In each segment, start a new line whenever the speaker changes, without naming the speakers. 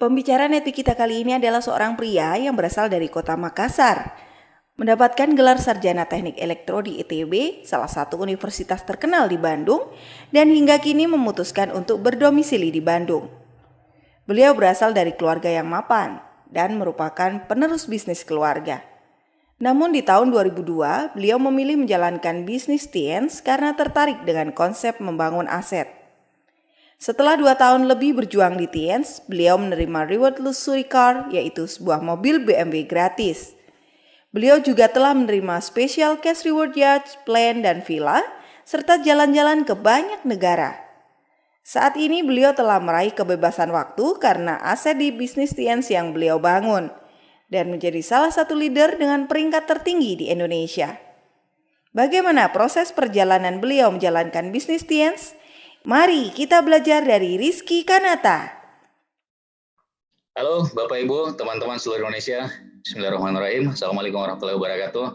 Pembicara Neti kita kali ini adalah seorang pria yang berasal dari kota Makassar. Mendapatkan gelar sarjana teknik elektro di ITB, salah satu universitas terkenal di Bandung, dan hingga kini memutuskan untuk berdomisili di Bandung. Beliau berasal dari keluarga yang mapan dan merupakan penerus bisnis keluarga. Namun di tahun 2002, beliau memilih menjalankan bisnis Tiens karena tertarik dengan konsep membangun aset. Setelah 2 tahun lebih berjuang di Tiens, beliau menerima reward luxury car, yaitu sebuah mobil BMW gratis. Beliau juga telah menerima special cash reward yacht, plane, dan villa, serta jalan-jalan ke banyak negara. Saat ini beliau telah meraih kebebasan waktu karena aset di bisnis Tiens yang beliau bangun, dan menjadi salah satu leader dengan peringkat tertinggi di Indonesia. Bagaimana proses perjalanan beliau menjalankan bisnis Tiens? Mari kita belajar dari Rizky Kanata.
Halo Bapak Ibu, teman-teman seluruh Indonesia. Bismillahirrahmanirrahim. Assalamualaikum warahmatullahi wabarakatuh.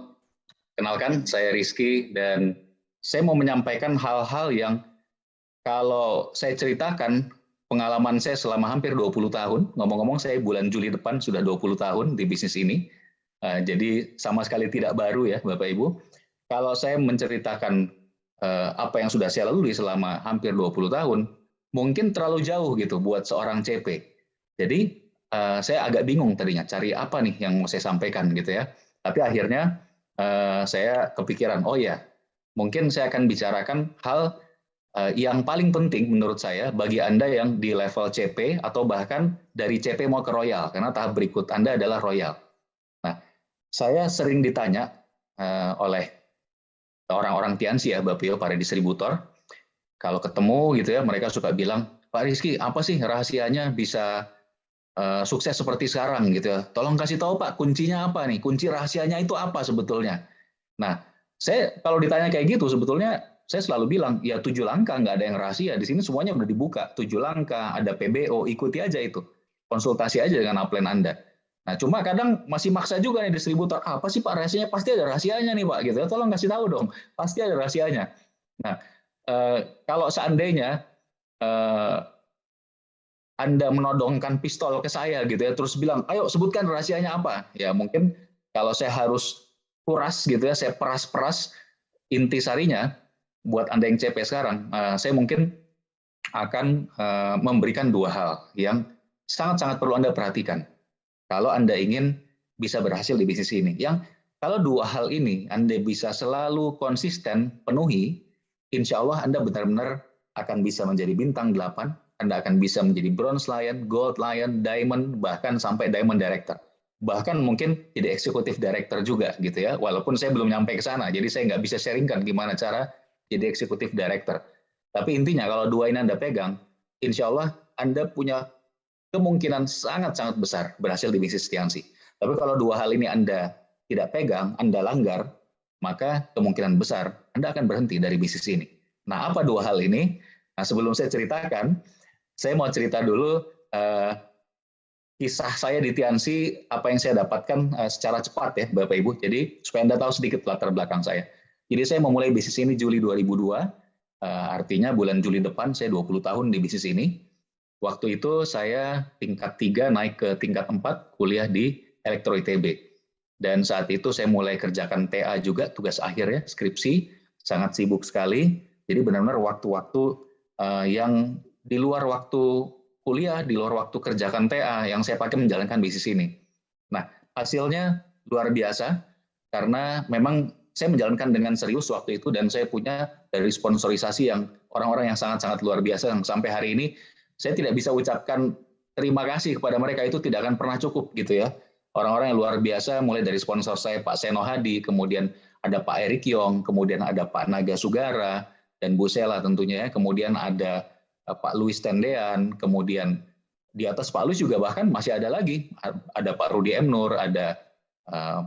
Kenalkan, saya Rizky dan saya mau menyampaikan hal-hal yang kalau saya ceritakan pengalaman saya selama hampir 20 tahun. Ngomong-ngomong saya bulan Juli depan sudah 20 tahun di bisnis ini. Jadi sama sekali tidak baru ya Bapak Ibu. Kalau saya menceritakan apa yang sudah saya lalui selama hampir 20 tahun, mungkin terlalu jauh gitu buat seorang CP. Jadi saya agak bingung tadinya cari apa nih yang mau saya sampaikan gitu ya. Tapi akhirnya saya kepikiran, oh ya, mungkin saya akan bicarakan hal yang paling penting menurut saya bagi Anda yang di level CP atau bahkan dari CP mau ke Royal, karena tahap berikut Anda adalah Royal. Nah, saya sering ditanya oleh orang-orang Tiansi ya, Bapak Ibu, para distributor, kalau ketemu gitu ya, mereka suka bilang, Pak Rizky, apa sih rahasianya bisa sukses seperti sekarang gitu ya? Tolong kasih tahu Pak, kuncinya apa nih? Kunci rahasianya itu apa sebetulnya? Nah, saya kalau ditanya kayak gitu, sebetulnya saya selalu bilang, ya 7 langkah, nggak ada yang rahasia. Di sini semuanya udah dibuka, 7 langkah, ada PBO, ikuti aja itu. Konsultasi aja dengan upline Anda. Nah, cuma kadang masih maksa juga nih distributor, apa sih Pak rahasianya? Pasti ada rahasianya nih Pak, gitu. Tolong kasih tahu dong, pasti ada rahasianya. Nah, kalau seandainya Anda menodongkan pistol ke saya gitu ya, terus bilang, ayo sebutkan rahasianya apa? Ya mungkin kalau saya harus kuras gitu ya, saya peras-peras intisarinya buat Anda yang CP sekarang, saya mungkin akan memberikan 2 hal yang sangat-sangat perlu Anda perhatikan kalau Anda ingin bisa berhasil di bisnis ini. Yang kalau 2 hal ini Anda bisa selalu konsisten penuhi, insya Allah Anda benar-benar akan bisa menjadi bintang 8, Anda akan bisa menjadi bronze lion, gold lion, diamond, bahkan sampai diamond director. Bahkan mungkin jadi eksekutif director juga gitu ya, walaupun saya belum nyampe ke sana, jadi saya nggak bisa sharingkan gimana cara jadi eksekutif director. Tapi intinya kalau 2 ini Anda pegang, insya Allah Anda punya kemungkinan sangat-sangat besar berhasil di bisnis Tiansi. Tapi kalau 2 hal ini Anda tidak pegang, Anda langgar, maka kemungkinan besar Anda akan berhenti dari bisnis ini. Nah, apa 2 hal ini? Nah, sebelum saya ceritakan, saya mau cerita dulu kisah saya di Tiansi, apa yang saya dapatkan secara cepat ya, Bapak Ibu. Jadi, supaya Anda tahu sedikit latar belakang saya. Jadi, saya memulai bisnis ini Juli 2002, artinya bulan Juli depan saya 20 tahun di bisnis ini. Waktu itu saya tingkat 3 naik ke tingkat 4 kuliah di Elektro ITB. Dan saat itu saya mulai kerjakan TA juga, tugas akhir ya, skripsi, sangat sibuk sekali. Jadi benar-benar waktu-waktu yang di luar waktu kuliah, di luar waktu kerjakan TA, yang saya pakai menjalankan bisnis ini. Nah, hasilnya luar biasa, karena memang saya menjalankan dengan serius waktu itu, dan saya punya dari sponsorisasi yang orang-orang yang sangat-sangat luar biasa, yang sampai hari ini saya tidak bisa ucapkan terima kasih kepada mereka, itu tidak akan pernah cukup gitu ya. Orang-orang yang luar biasa, mulai dari sponsor saya Pak Seno Hadi, kemudian ada Pak Erik Yong, kemudian ada Pak Naga Sugara, dan Bu Sela tentunya ya, kemudian ada Pak Louis Tendean, kemudian di atas Pak Louis juga bahkan masih ada lagi, ada Pak Rudi M. Nur, ada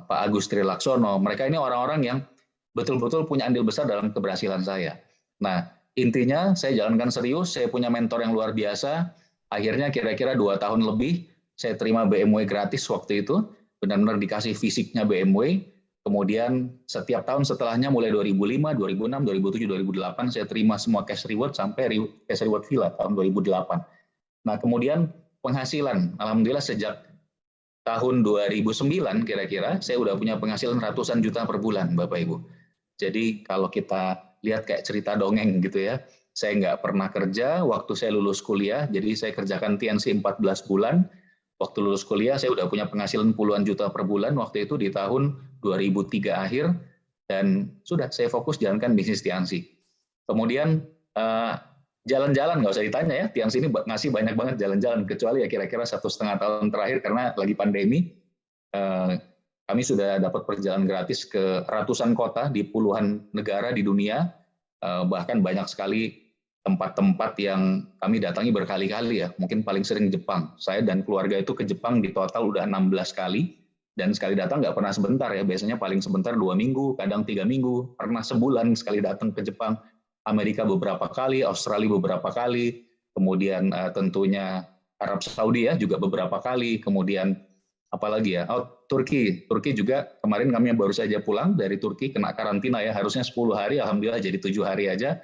Pak Agus Trilaksono. Mereka ini orang-orang yang betul-betul punya andil besar dalam keberhasilan saya. Nah, intinya saya jalankan serius, saya punya mentor yang luar biasa. Akhirnya kira-kira 2 tahun lebih saya terima BMW gratis waktu itu, benar-benar dikasih fisiknya BMW. Kemudian setiap tahun setelahnya mulai 2005, 2006, 2007, 2008 saya terima semua cash reward sampai cash reward villa tahun 2008. Nah, kemudian penghasilan. Alhamdulillah sejak tahun 2009 kira-kira saya udah punya penghasilan ratusan juta per bulan, Bapak Ibu. Jadi kalau kita lihat kayak cerita dongeng gitu ya, saya nggak pernah kerja waktu saya lulus kuliah, jadi saya kerjakan TNC 14 bulan. Waktu lulus kuliah saya udah punya penghasilan puluhan juta per bulan waktu itu di tahun 2003 akhir, dan sudah saya fokus jalankan bisnis TNC. Kemudian jalan-jalan nggak usah ditanya ya, TNC ini ngasih banyak banget jalan-jalan, kecuali ya kira-kira 1,5 tahun terakhir karena lagi pandemi. Kami sudah dapat perjalanan gratis ke ratusan kota di puluhan negara di dunia, bahkan banyak sekali tempat-tempat yang kami datangi berkali-kali ya. Mungkin paling sering Jepang. Saya dan keluarga itu ke Jepang di total udah 16 kali, dan sekali datang nggak pernah sebentar ya. Biasanya paling sebentar 2 minggu, kadang 3 minggu, pernah sebulan sekali datang ke Jepang. Amerika beberapa kali, Australia beberapa kali, kemudian tentunya Arab Saudi ya juga beberapa kali, kemudian apalagi ya, Turki juga kemarin kami baru saja pulang dari Turki, kena karantina ya, harusnya 10 hari, alhamdulillah jadi 7 hari aja.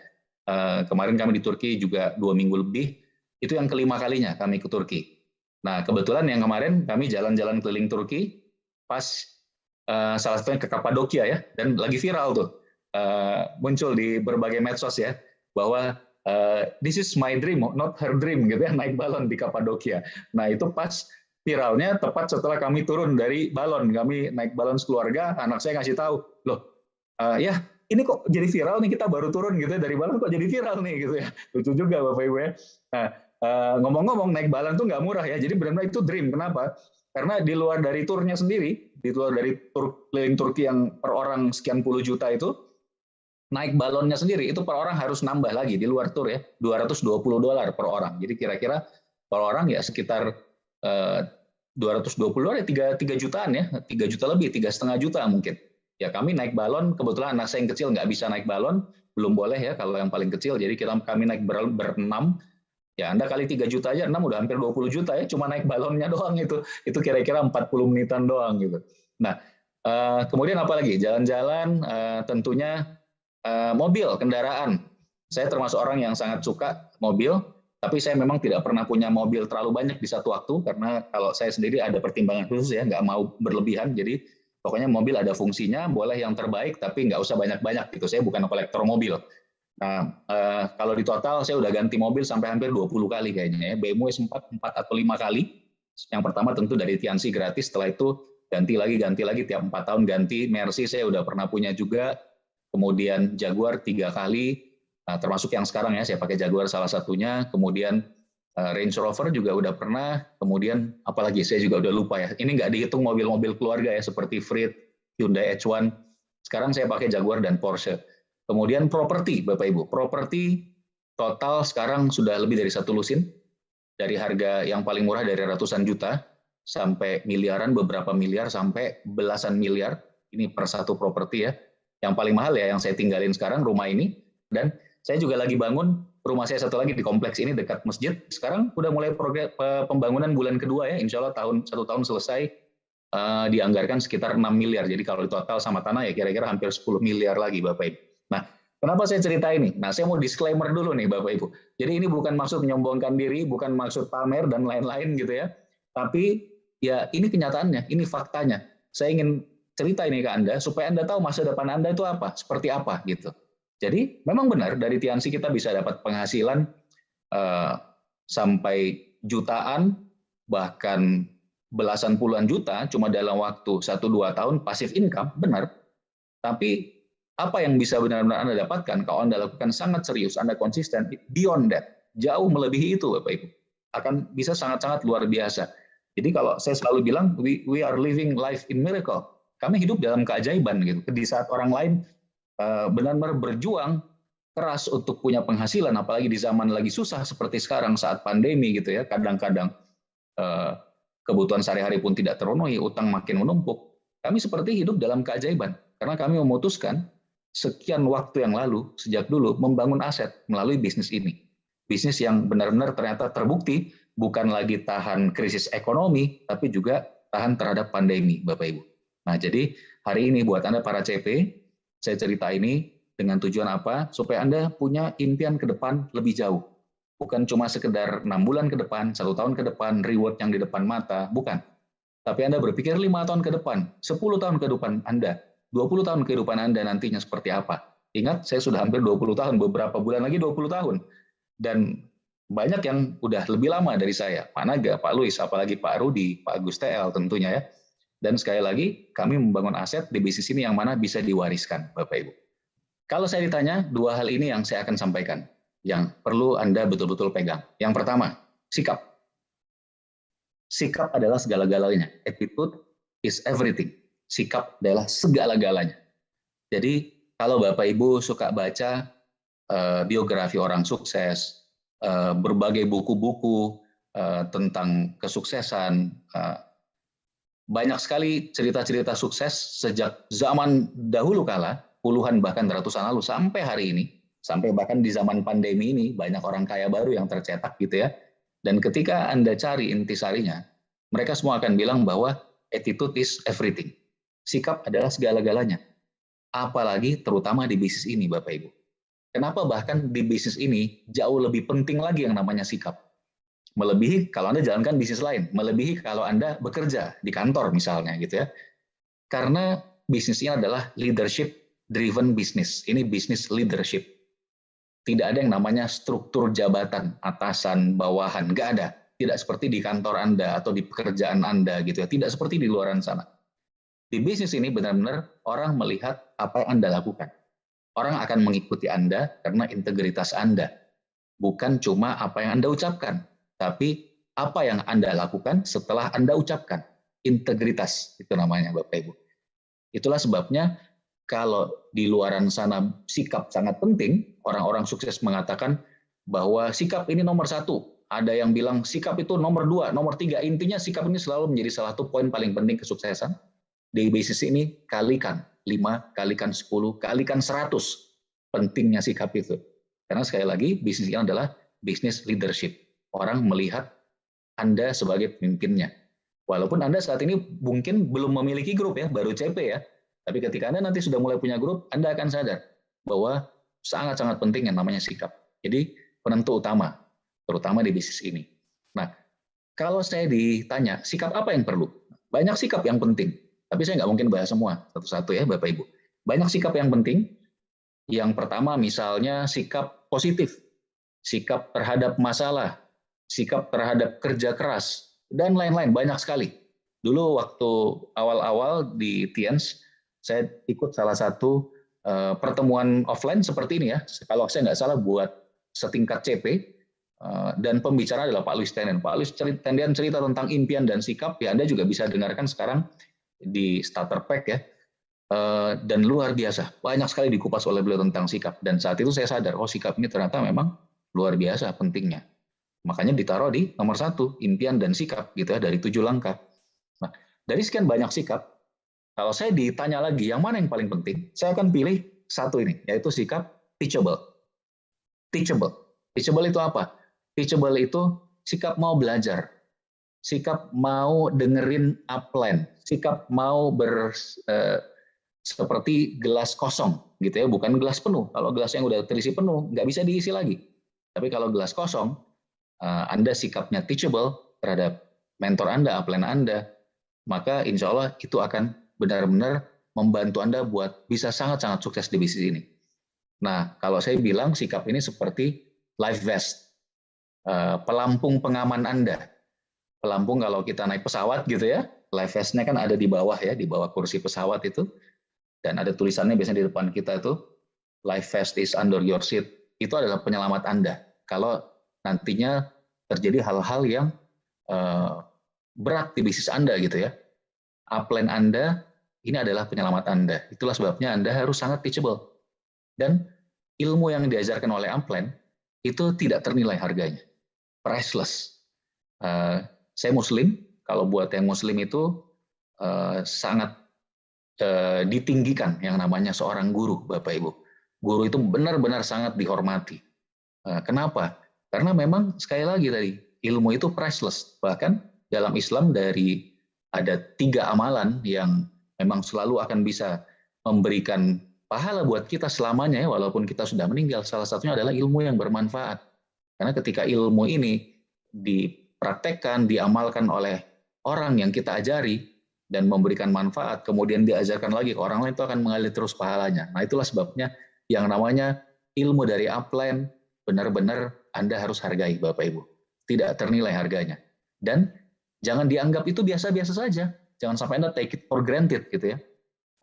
Kemarin kami di Turki juga 2 minggu lebih, itu yang kelima kalinya kami ke Turki. Nah kebetulan yang kemarin kami jalan-jalan keliling Turki, pas salah satunya ke Kapadokia ya, dan lagi viral tuh, muncul di berbagai medsos ya, bahwa this is my dream, not her dream gitu ya, naik balon di Kapadokia. Nah itu pas viralnya tepat setelah kami turun dari balon, kami naik balon sekeluarga, anak saya ngasih tahu, loh ya ini kok jadi viral nih, kita baru turun gitu ya dari balon kok jadi viral nih gitu ya, lucu juga Bapak Ibu ya. Nah ngomong-ngomong naik balon tuh nggak murah ya, jadi benar-benar itu dream. Kenapa? Karena di luar dari turnya sendiri, di luar dari tur keliling Turki yang per orang sekian puluh juta itu, naik balonnya sendiri itu per orang harus nambah lagi di luar tur ya, $220 per orang. Jadi kira-kira per orang ya sekitar $220 ya 3 jutaan ya, 3 juta lebih, 3,5 juta mungkin. Ya kami naik balon, kebetulan anak saya yang kecil nggak bisa naik balon, belum boleh ya kalau yang paling kecil, jadi kami naik berenam, ya Anda kali 3 juta aja, 6 udah hampir 20 juta ya, cuma naik balonnya doang itu kira-kira 40 menitan doang gitu. Nah, kemudian apa lagi? Jalan-jalan, tentunya mobil, kendaraan. Saya termasuk orang yang sangat suka mobil, tapi saya memang tidak pernah punya mobil terlalu banyak di satu waktu, karena kalau saya sendiri ada pertimbangan khusus ya, nggak mau berlebihan, jadi pokoknya mobil ada fungsinya, boleh yang terbaik, tapi nggak usah banyak-banyak gitu. Saya bukan kolektor mobil. Nah, kalau di total saya udah ganti mobil sampai hampir 20 kali kayaknya ya. BMW sempat 4 atau 5 kali. Yang pertama tentu dari Tianxi gratis, setelah itu ganti lagi, tiap 4 tahun ganti. Mercy saya udah pernah punya juga, kemudian Jaguar 3 kali, termasuk yang sekarang ya, saya pakai Jaguar salah satunya, kemudian Range Rover juga udah pernah, kemudian apalagi saya juga udah lupa ya. Ini nggak dihitung mobil-mobil keluarga ya, seperti Freed, Hyundai H1. Sekarang saya pakai Jaguar dan Porsche. Kemudian properti, Bapak Ibu. Properti total sekarang sudah lebih dari 1 lusin. Dari harga yang paling murah dari ratusan juta, sampai miliaran, beberapa miliar, sampai belasan miliar. Ini per satu properti ya. Yang paling mahal ya yang saya tinggalin sekarang, rumah ini. Dan saya juga lagi bangun rumah saya satu lagi di kompleks ini dekat masjid. Sekarang udah mulai pembangunan bulan kedua ya, insya Allah 1 tahun selesai, dianggarkan sekitar 6 miliar. Jadi kalau di total sama tanah ya kira-kira hampir 10 miliar lagi Bapak Ibu. Nah, kenapa saya cerita ini? Nah, saya mau disclaimer dulu nih Bapak Ibu. Jadi ini bukan maksud menyombongkan diri, bukan maksud pamer dan lain-lain gitu ya. Tapi ya ini kenyataannya, ini faktanya. Saya ingin cerita ini ke Anda supaya Anda tahu masa depan Anda itu apa, seperti apa gitu. Jadi memang benar dari Tianxi kita bisa dapat penghasilan sampai jutaan, bahkan belasan puluhan juta cuma dalam waktu 1-2 tahun pasif income, benar. Tapi apa yang bisa benar-benar Anda dapatkan kalau Anda lakukan sangat serius, Anda konsisten, beyond that, jauh melebihi itu Bapak Ibu. Akan bisa sangat-sangat luar biasa. Jadi kalau saya selalu bilang, we are living life in miracle. Kami hidup dalam keajaiban gitu. Di saat orang lain benar-benar berjuang keras untuk punya penghasilan, apalagi di zaman lagi susah seperti sekarang saat pandemi gitu ya, kadang-kadang kebutuhan sehari-hari pun tidak terpenuhi, utang makin menumpuk. Kami seperti hidup dalam keajaiban, karena kami memutuskan sekian waktu yang lalu, sejak dulu, membangun aset melalui bisnis ini. Bisnis yang benar-benar ternyata terbukti, bukan lagi tahan krisis ekonomi, tapi juga tahan terhadap pandemi, Bapak Ibu. Nah, jadi hari ini buat Anda para CP, saya cerita ini dengan tujuan apa? Supaya Anda punya impian ke depan lebih jauh. bukan cuma sekedar 6 bulan ke depan, 1 tahun ke depan, reward yang di depan mata, bukan. Tapi Anda berpikir 5 tahun ke depan, 10 tahun ke depan Anda, 20 tahun kehidupan Anda nantinya seperti apa. Ingat, saya sudah hampir 20 tahun, beberapa bulan lagi 20 tahun. Dan banyak yang udah lebih lama dari saya, Pak Naga, Pak Luis, apalagi Pak Rudi, Pak Agus TL tentunya ya. Dan sekali lagi, kami membangun aset di bisnis ini yang mana bisa diwariskan, Bapak Ibu. Kalau saya ditanya, 2 hal ini yang saya akan sampaikan, yang perlu Anda betul-betul pegang. Yang pertama, sikap. Sikap adalah segala-galanya. Attitude is everything. Sikap adalah segala-galanya. Jadi, kalau Bapak Ibu suka baca biografi orang sukses, berbagai buku-buku tentang kesuksesan, banyak sekali cerita-cerita sukses sejak zaman dahulu kala, puluhan bahkan ratusan lalu sampai hari ini, sampai bahkan di zaman pandemi ini banyak orang kaya baru yang tercetak gitu ya. Dan ketika Anda cari intisarinya, mereka semua akan bilang bahwa attitude is everything. Sikap adalah segala-galanya. Apalagi terutama di bisnis ini Bapak Ibu. Kenapa bahkan di bisnis ini jauh lebih penting lagi yang namanya sikap. Melebihi kalau Anda jalankan bisnis lain, melebihi kalau Anda bekerja di kantor misalnya gitu ya. Karena bisnis ini adalah leadership driven business. Ini bisnis leadership. Tidak ada yang namanya struktur jabatan, atasan, bawahan, nggak ada. Tidak seperti di kantor Anda atau di pekerjaan Anda gitu ya. Tidak seperti di luar sana. Di bisnis ini benar-benar orang melihat apa yang Anda lakukan. Orang akan mengikuti Anda karena integritas Anda. Bukan cuma apa yang Anda ucapkan, tapi apa yang Anda lakukan setelah Anda ucapkan. Integritas, itu namanya Bapak Ibu. Itulah sebabnya kalau di luaran sana sikap sangat penting, orang-orang sukses mengatakan bahwa sikap ini nomor 1. Ada yang bilang sikap itu nomor 2, nomor 3. Intinya sikap ini selalu menjadi salah satu poin paling penting kesuksesan. Di bisnis ini kalikan 5, kalikan 10, kalikan 100 pentingnya sikap itu. Karena sekali lagi bisnis ini adalah bisnis leadership. Orang melihat Anda sebagai pemimpinnya. Walaupun Anda saat ini mungkin belum memiliki grup ya, baru CP ya. Tapi ketika Anda nanti sudah mulai punya grup, Anda akan sadar bahwa sangat-sangat penting yang namanya sikap. Jadi penentu utama, terutama di bisnis ini. Nah, kalau saya ditanya, sikap apa yang perlu? Banyak sikap yang penting, tapi saya nggak mungkin bahas semua satu-satu ya Bapak Ibu. Banyak sikap yang penting. Yang pertama misalnya sikap positif, sikap terhadap masalah, sikap terhadap kerja keras, dan lain-lain, banyak sekali. Dulu waktu awal-awal di Tiens, saya ikut salah satu pertemuan offline seperti ini ya. Kalau saya nggak salah buat setingkat CP, dan pembicara adalah Pak Luis Tenden. Pak Luis Tenden cerita tentang impian dan sikap, ya Anda juga bisa dengarkan sekarang di starter pack ya. Dan luar biasa, banyak sekali dikupas oleh beliau tentang sikap. Dan saat itu saya sadar, oh sikap ini ternyata memang luar biasa pentingnya. Makanya ditaruh di nomor 1, impian dan sikap gitu ya, dari 7 langkah. Nah, dari sekian banyak sikap, kalau saya ditanya lagi, yang mana yang paling penting? Saya akan pilih 1 ini, yaitu sikap teachable. Teachable. Teachable itu apa? Teachable itu sikap mau belajar, sikap mau dengerin upline, sikap mau seperti gelas kosong, gitu ya, bukan gelas penuh. Kalau gelas yang udah terisi penuh, nggak bisa diisi lagi. Tapi kalau gelas kosong, Anda sikapnya teachable terhadap mentor Anda, upline Anda, maka insya Allah itu akan benar-benar membantu Anda buat bisa sangat-sangat sukses di bisnis ini. Nah, kalau saya bilang sikap ini seperti life vest, pelampung pengaman Anda. Pelampung kalau kita naik pesawat gitu ya, life vest-nya kan ada di bawah ya, di bawah kursi pesawat itu, dan ada tulisannya biasanya di depan kita itu, life vest is under your seat. Itu adalah penyelamat Anda. Kalau nantinya terjadi hal-hal yang berat di bisnis Anda gitu ya, upline Anda ini adalah penyelamat Anda. Itulah sebabnya Anda harus sangat teachable. Dan ilmu yang diajarkan oleh upline itu tidak ternilai harganya. Priceless. Saya Muslim, kalau buat yang Muslim itu sangat ditinggikan yang namanya seorang guru, Bapak Ibu. Guru itu benar-benar sangat dihormati. Kenapa? Karena memang sekali lagi tadi, ilmu itu priceless. Bahkan dalam Islam ada 3 amalan yang memang selalu akan bisa memberikan pahala buat kita selamanya ya, walaupun kita sudah meninggal. Salah satunya adalah ilmu yang bermanfaat. Karena ketika ilmu ini dipraktekkan, diamalkan oleh orang yang kita ajari, dan memberikan manfaat, kemudian diajarkan lagi ke orang lain, itu akan mengalir terus pahalanya. Nah itulah sebabnya yang namanya ilmu dari upline, benar-benar Anda harus hargai Bapak Ibu. Tidak ternilai harganya. Dan jangan dianggap itu biasa-biasa saja. Jangan sampai Anda take it for granted gitu ya.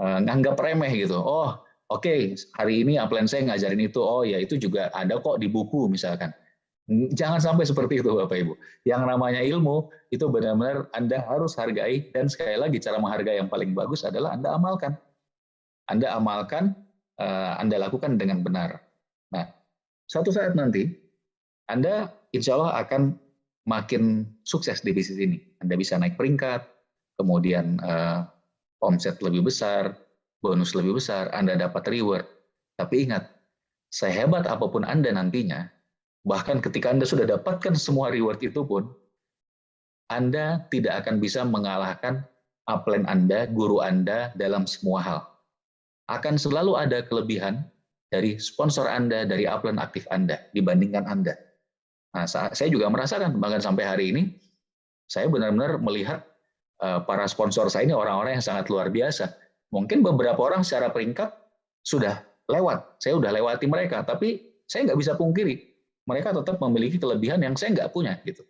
Nganggap remeh gitu. Oh oke, hari ini upline saya ngajarin itu. Oh ya itu juga ada kok di buku misalkan. Jangan sampai seperti itu Bapak Ibu. Yang namanya ilmu itu benar-benar Anda harus hargai, dan sekali lagi cara menghargai yang paling bagus adalah Anda amalkan. Anda amalkan, Anda lakukan dengan benar. Nah, suatu saat nanti Anda insya Allah akan makin sukses di bisnis ini. Anda bisa naik peringkat, kemudian omset lebih besar, bonus lebih besar, Anda dapat reward. Tapi ingat, sehebat apapun Anda nantinya, bahkan ketika Anda sudah dapatkan semua reward itu pun, Anda tidak akan bisa mengalahkan upline Anda, guru Anda dalam semua hal. Akan selalu ada kelebihan dari sponsor Anda, dari upline aktif Anda dibandingkan Anda. Nah, saya juga merasakan, bahkan sampai hari ini, saya benar-benar melihat para sponsor saya ini orang-orang yang sangat luar biasa. Mungkin beberapa orang secara peringkat sudah lewat, saya sudah lewati mereka, tapi saya nggak bisa pungkiri, mereka tetap memiliki kelebihan yang saya nggak punya gitu.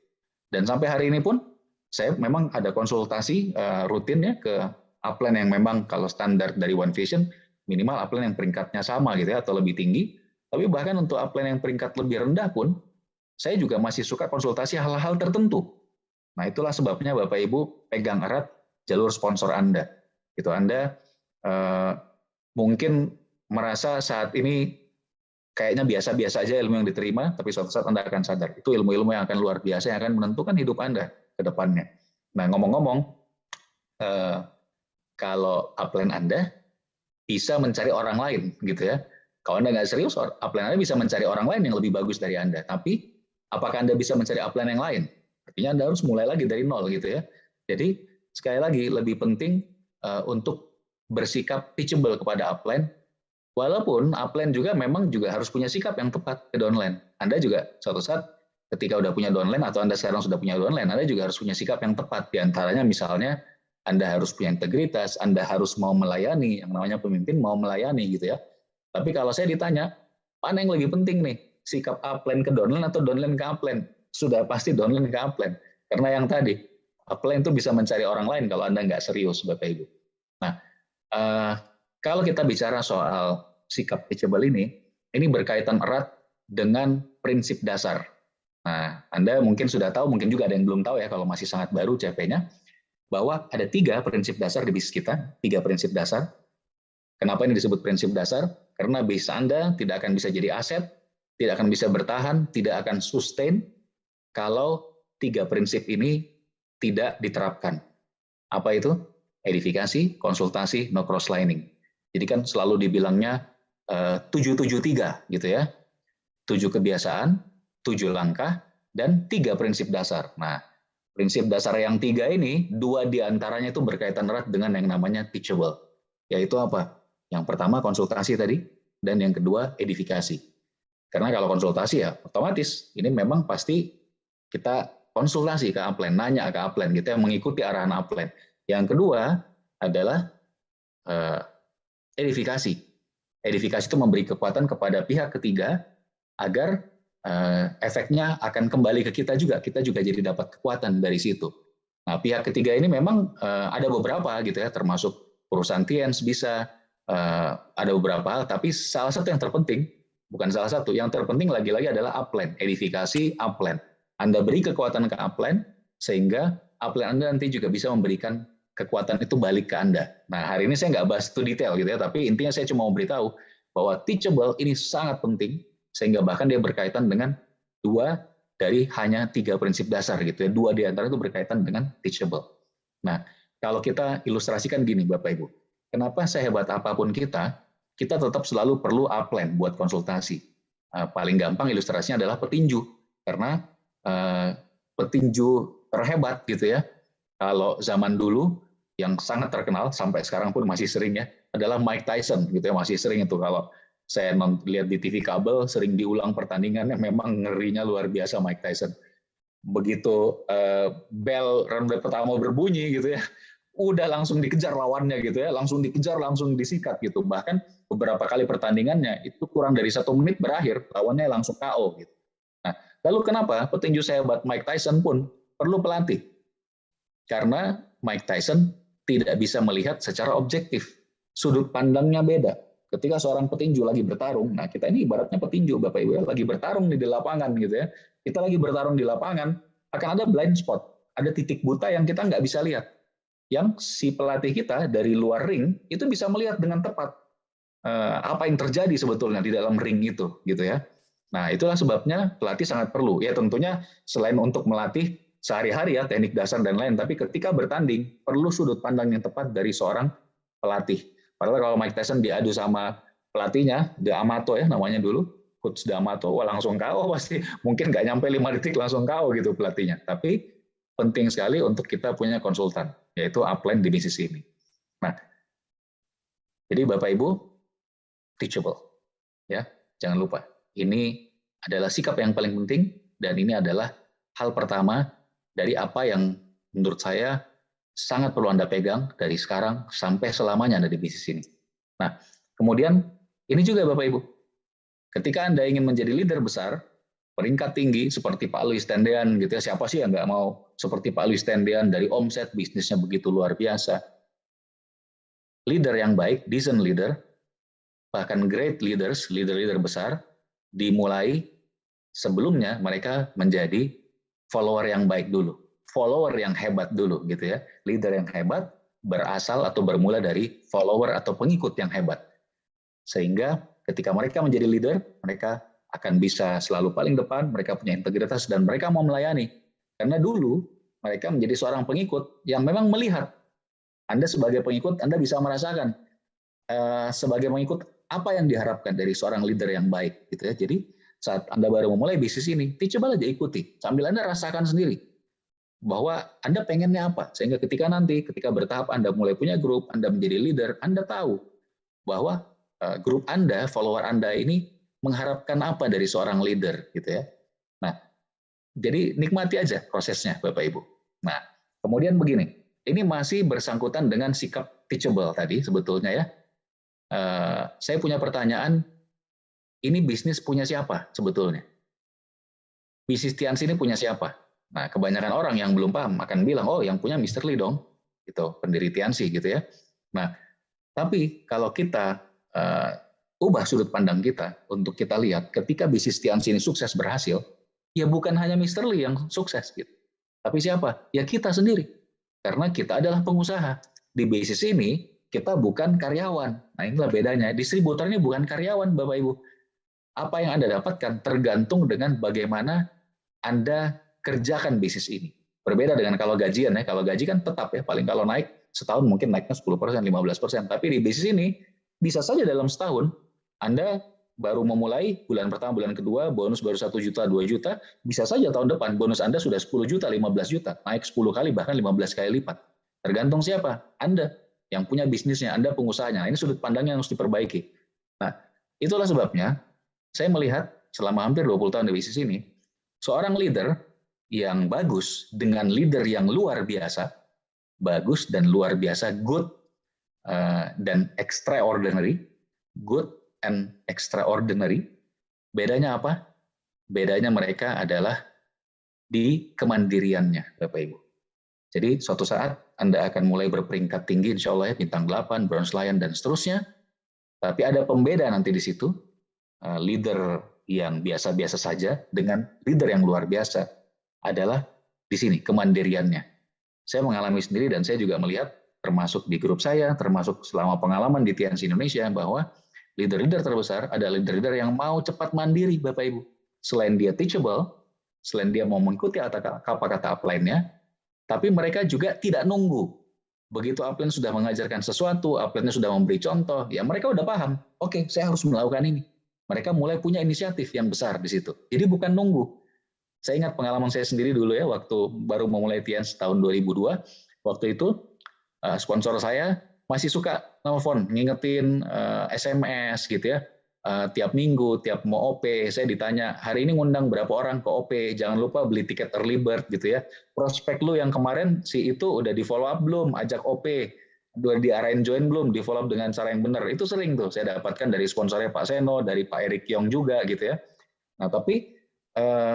Dan sampai hari ini pun saya memang ada konsultasi rutin ya ke upline yang memang kalau standar dari One Vision minimal upline yang peringkatnya sama gitu ya atau lebih tinggi. Tapi bahkan untuk upline yang peringkat lebih rendah pun saya juga masih suka konsultasi hal-hal tertentu. Nah itulah sebabnya Bapak Ibu pegang erat jalur sponsor Anda. Gitu Anda mungkin merasa saat ini kayaknya biasa-biasa aja ilmu yang diterima, tapi suatu saat Anda akan sadar, itu ilmu-ilmu yang akan luar biasa, yang akan menentukan hidup Anda ke depannya. Nah, ngomong-ngomong, kalau upline Anda bisa mencari orang lain, gitu ya. Kalau Anda nggak serius, upline Anda bisa mencari orang lain yang lebih bagus dari Anda. Tapi, apakah Anda bisa mencari upline yang lain? Artinya Anda harus mulai lagi dari nol, gitu ya. Jadi, sekali lagi, lebih penting untuk bersikap teachable kepada upline. Walaupun upline juga memang juga harus punya sikap yang tepat ke downline. Anda juga suatu saat ketika udah punya downline atau Anda sekarang sudah punya downline, Anda juga harus punya sikap yang tepat. Di antaranya misalnya Anda harus punya integritas, Anda harus mau melayani, yang namanya pemimpin mau melayani gitu ya. Tapi kalau saya ditanya, mana yang lebih penting nih? Sikap upline ke downline atau downline ke upline? Sudah pasti downline ke upline. Karena yang tadi, upline itu bisa mencari orang lain kalau Anda nggak serius, Bapak Ibu. Nah, kalau kita bicara soal sikap teachable ini berkaitan erat dengan prinsip dasar. Nah, Anda mungkin sudah tahu, mungkin juga ada yang belum tahu ya, kalau masih sangat baru CP-nya, bahwa ada 3 prinsip dasar di bisnis kita, 3 prinsip dasar. Kenapa ini disebut prinsip dasar? Karena bisnis Anda tidak akan bisa jadi aset, tidak akan bisa bertahan, tidak akan sustain, kalau 3 prinsip ini tidak diterapkan. Apa itu? Edifikasi, konsultasi, no cross-lining. Jadi kan selalu dibilangnya 773 gitu ya. 7 kebiasaan, 7 langkah, dan 3 prinsip dasar. Nah, prinsip dasar yang 3 ini, 2 diantaranya itu berkaitan erat dengan yang namanya teachable. Yaitu apa? Yang pertama konsultasi tadi, dan yang kedua edifikasi. Karena kalau konsultasi ya otomatis, ini memang pasti kita konsultasi ke upline, nanya ke upline, gitu ya, mengikuti arahan upline. Yang kedua adalah edifikasi. Edifikasi itu memberi kekuatan kepada pihak ketiga agar efeknya akan kembali ke kita juga jadi dapat kekuatan dari situ. Nah, pihak ketiga ini memang ada beberapa gitu ya, termasuk perusahaan TNS bisa, ada beberapa hal, tapi salah satu yang terpenting, bukan salah satu, yang terpenting lagi-lagi adalah upline, edifikasi upline. Anda beri kekuatan ke upline, sehingga upline Anda nanti juga bisa memberikan kekuatan itu balik ke Anda. Nah, hari ini saya nggak bahas itu detail gitu ya, tapi intinya saya cuma mau beritahu bahwa teachable ini sangat penting, sehingga bahkan dia berkaitan dengan 2 dari hanya 3 prinsip dasar gitu ya. 2 di antara itu berkaitan dengan teachable. Nah, kalau kita ilustrasikan gini Bapak Ibu, kenapa sehebat apapun kita tetap selalu perlu upline buat konsultasi. Paling gampang ilustrasinya adalah petinju, karena petinju terhebat gitu ya. Kalau zaman dulu yang sangat terkenal sampai sekarang pun masih sering ya, adalah Mike Tyson gitu ya, masih sering itu kalau Saya lihat di TV kabel, sering diulang pertandingannya, memang ngerinya luar biasa Mike Tyson. Begitu bell ronde pertama berbunyi gitu ya, udah langsung dikejar lawannya gitu ya, langsung dikejar, langsung disikat gitu. Bahkan beberapa kali pertandingannya itu kurang dari 1 menit berakhir, lawannya langsung KO gitu. Nah, lalu kenapa petinju sehebat Mike Tyson pun perlu pelatih? Karena Mike Tyson tidak bisa melihat secara objektif. Sudut pandangnya beda. Ketika seorang petinju lagi bertarung, nah kita ini ibaratnya petinju, Bapak Ibu, lagi bertarung di lapangan gitu ya. Kita lagi bertarung di lapangan, akan ada blind spot, ada titik buta yang kita nggak bisa lihat. Yang si pelatih kita dari luar ring itu bisa melihat dengan tepat apa yang terjadi sebetulnya di dalam ring itu, gitu ya. Nah, itulah sebabnya pelatih sangat perlu. Ya tentunya selain untuk melatih sehari-hari ya teknik dasar dan lain, tapi ketika bertanding perlu sudut pandang yang tepat dari seorang pelatih. Padahal kalau Mike Tyson diadu sama pelatihnya, D'Amato ya namanya dulu, Coach D'Amato, wah langsung KO pasti, mungkin nggak nyampe 5 detik langsung KO gitu pelatihnya. Tapi penting sekali untuk kita punya konsultan, yaitu upline di bisnis ini. Nah, jadi Bapak Ibu, teachable. Ya, jangan lupa. Ini adalah sikap yang paling penting, dan ini adalah hal pertama dari apa yang menurut saya sangat perlu Anda pegang dari sekarang sampai selamanya Anda di bisnis ini. Nah, kemudian ini juga Bapak Ibu, ketika Anda ingin menjadi leader besar, peringkat tinggi seperti Pak Louis Tendean gitu ya, siapa sih yang nggak mau seperti Pak Louis Tendean dari omset bisnisnya begitu luar biasa. Leader yang baik, decent leader, bahkan great leaders, leader-leader besar, dimulai sebelumnya mereka menjadi follower yang baik dulu. Follower yang hebat dulu gitu ya. Leader yang hebat berasal atau bermula dari follower atau pengikut yang hebat. Sehingga ketika mereka menjadi leader, mereka akan bisa selalu paling depan, mereka punya integritas dan mereka mau melayani. Karena dulu mereka menjadi seorang pengikut yang memang melihat. Anda sebagai pengikut, Anda bisa merasakan sebagai pengikut apa yang diharapkan dari seorang leader yang baik gitu ya. Jadi saat Anda baru memulai bisnis ini, coba aja ikuti, sambil Anda rasakan sendiri bahwa Anda pengennya apa, sehingga ketika bertahap Anda mulai punya grup, Anda menjadi leader, Anda tahu bahwa grup Anda, follower Anda ini mengharapkan apa dari seorang leader gitu ya. Nah, jadi nikmati aja prosesnya Bapak Ibu. Nah, kemudian begini, ini masih bersangkutan dengan sikap teachable tadi sebetulnya ya. Saya punya pertanyaan, ini bisnis punya siapa sebetulnya? Bisnis Tiansi ini punya siapa? Nah, kebanyakan orang yang belum paham akan bilang, oh yang punya Mr. Lee dong, gitu, pendiri Tiansi gitu ya. Nah, tapi kalau kita ubah sudut pandang kita untuk kita lihat ketika bisnis Tiansi ini sukses berhasil, ya bukan hanya Mr. Lee yang sukses gitu. Tapi siapa? Ya kita sendiri. Karena kita adalah pengusaha. Di bisnis ini kita bukan karyawan. Nah, inilah bedanya. Distributor ini bukan karyawan, Bapak Ibu. Apa yang Anda dapatkan tergantung dengan bagaimana Anda kerjakan bisnis ini. Berbeda dengan kalau gajian ya. Kalau gaji kan tetap ya, paling kalau naik setahun mungkin naiknya 10%, 15%. Tapi di bisnis ini bisa saja dalam setahun Anda baru memulai bulan pertama, bulan kedua, bonus baru 1 juta, 2 juta, bisa saja tahun depan bonus Anda sudah 10 juta, 15 juta, naik 10 kali, bahkan 15 kali lipat. Tergantung siapa? Anda yang punya bisnisnya, Anda pengusahanya. Ini sudut pandangnya yang harus diperbaiki. Nah, itulah sebabnya saya melihat selama hampir 20 tahun di bisnis ini, seorang leader yang bagus dengan leader yang luar biasa, bagus dan luar biasa, good dan extraordinary, good and extraordinary. Bedanya apa? Bedanya mereka adalah di kemandiriannya, Bapak Ibu. Jadi suatu saat Anda akan mulai berperingkat tinggi, insya Allah ya, bintang 8, bronze lion, dan seterusnya. Tapi ada pembeda nanti di situ, leader yang biasa-biasa saja dengan leader yang luar biasa adalah di sini, kemandiriannya. Saya mengalami sendiri dan saya juga melihat, termasuk di grup saya, termasuk selama pengalaman di Tiansi Indonesia, bahwa leader-leader terbesar ada leader-leader yang mau cepat mandiri, Bapak Ibu. Selain dia teachable, selain dia mau mengikuti kata-kata upline-nya, tapi mereka juga tidak nunggu. Begitu upline sudah mengajarkan sesuatu, upline-nya sudah memberi contoh, ya mereka udah paham, oke, saya harus melakukan ini. Mereka mulai punya inisiatif yang besar di situ. Jadi bukan nunggu. Saya ingat pengalaman saya sendiri dulu ya, waktu baru memulai Tiansi tahun 2002, waktu itu sponsor saya masih suka nelfon, ngingetin SMS gitu ya. tiap minggu, tiap mau OP, saya ditanya, hari ini ngundang berapa orang ke OP, jangan lupa beli tiket early bird gitu ya. Prospek lu yang kemarin si itu udah di follow up belum, ajak OP, udah diarahin join belum, di follow up dengan cara yang benar. Itu sering tuh saya dapatkan dari sponsornya Pak Seno, dari Pak Erik Yong juga gitu ya. Nah tapi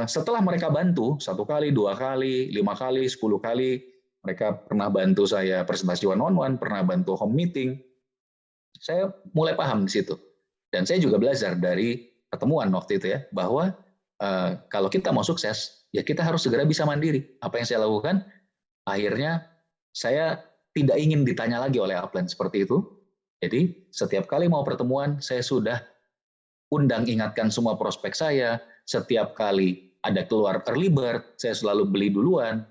setelah mereka bantu 1 kali, 2 kali, 5 kali, 10 kali, mereka pernah bantu saya presentasi one on one, pernah bantu home meeting, saya mulai paham di situ. Dan saya juga belajar dari pertemuan waktu itu ya, bahwa kalau kita mau sukses, ya kita harus segera bisa mandiri. Apa yang saya lakukan? Akhirnya saya tidak ingin ditanya lagi oleh upline seperti itu. Jadi setiap kali mau pertemuan, saya sudah undang ingatkan semua prospek saya. Setiap kali ada keluar early bird, saya selalu beli duluan.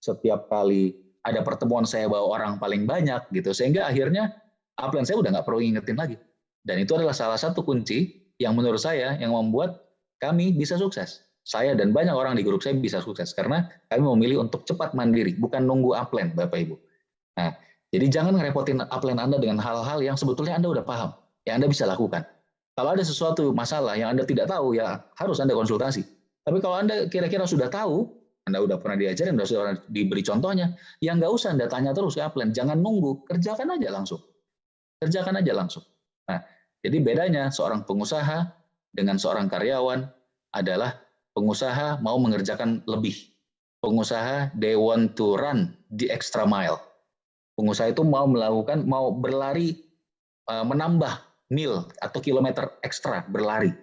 Setiap kali ada pertemuan, saya bawa orang paling banyak gitu. Sehingga akhirnya upline saya udah nggak perlu ingetin lagi. Dan itu adalah salah satu kunci yang menurut saya yang membuat kami bisa sukses. Saya dan banyak orang di grup saya bisa sukses karena kami memilih untuk cepat mandiri, bukan nunggu upline, Bapak Ibu. Nah, jadi jangan ngerepotin upline Anda dengan hal-hal yang sebetulnya Anda udah paham, yang Anda bisa lakukan. Kalau ada sesuatu masalah yang Anda tidak tahu, ya harus Anda konsultasi. Tapi kalau Anda kira-kira sudah tahu, Anda udah pernah diajarin, sudah diberi contohnya, ya nggak usah Anda tanya terus ke upline, jangan nunggu, kerjakan aja langsung. Kerjakan aja langsung. Nah, jadi bedanya seorang pengusaha dengan seorang karyawan adalah pengusaha mau mengerjakan lebih. Pengusaha, they want to run the extra mile. Pengusaha itu mau berlari, menambah mil atau kilometer ekstra berlari.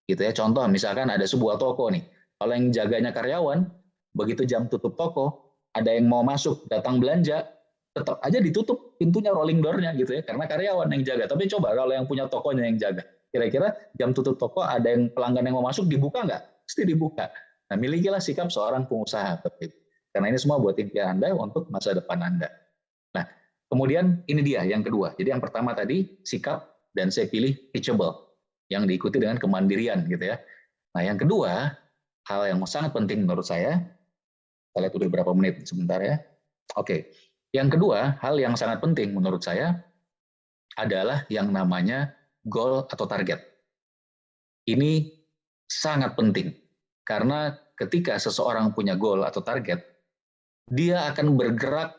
Gitu ya. Contoh, misalkan ada sebuah toko nih. Kalau yang jaganya karyawan, begitu jam tutup toko, ada yang mau masuk, datang belanja, tetap aja ditutup pintunya, rolling door-nya gitu ya, karena karyawan yang jaga. Tapi coba kalau yang punya tokonya yang jaga, kira-kira jam tutup toko ada yang pelanggan yang mau masuk, dibuka nggak? Pasti dibuka. Nah, milikilah sikap seorang pengusaha, karena ini semua buat impian Anda untuk masa depan Anda. Nah, kemudian ini dia yang kedua. Jadi yang pertama tadi sikap, dan saya pilih teachable, yang diikuti dengan kemandirian gitu ya. Nah, yang kedua, hal yang sangat penting menurut saya lihat udah berapa menit sebentar ya. Oke. Yang kedua, hal yang sangat penting menurut saya adalah yang namanya goal atau target. Ini sangat penting karena ketika seseorang punya goal atau target, dia akan bergerak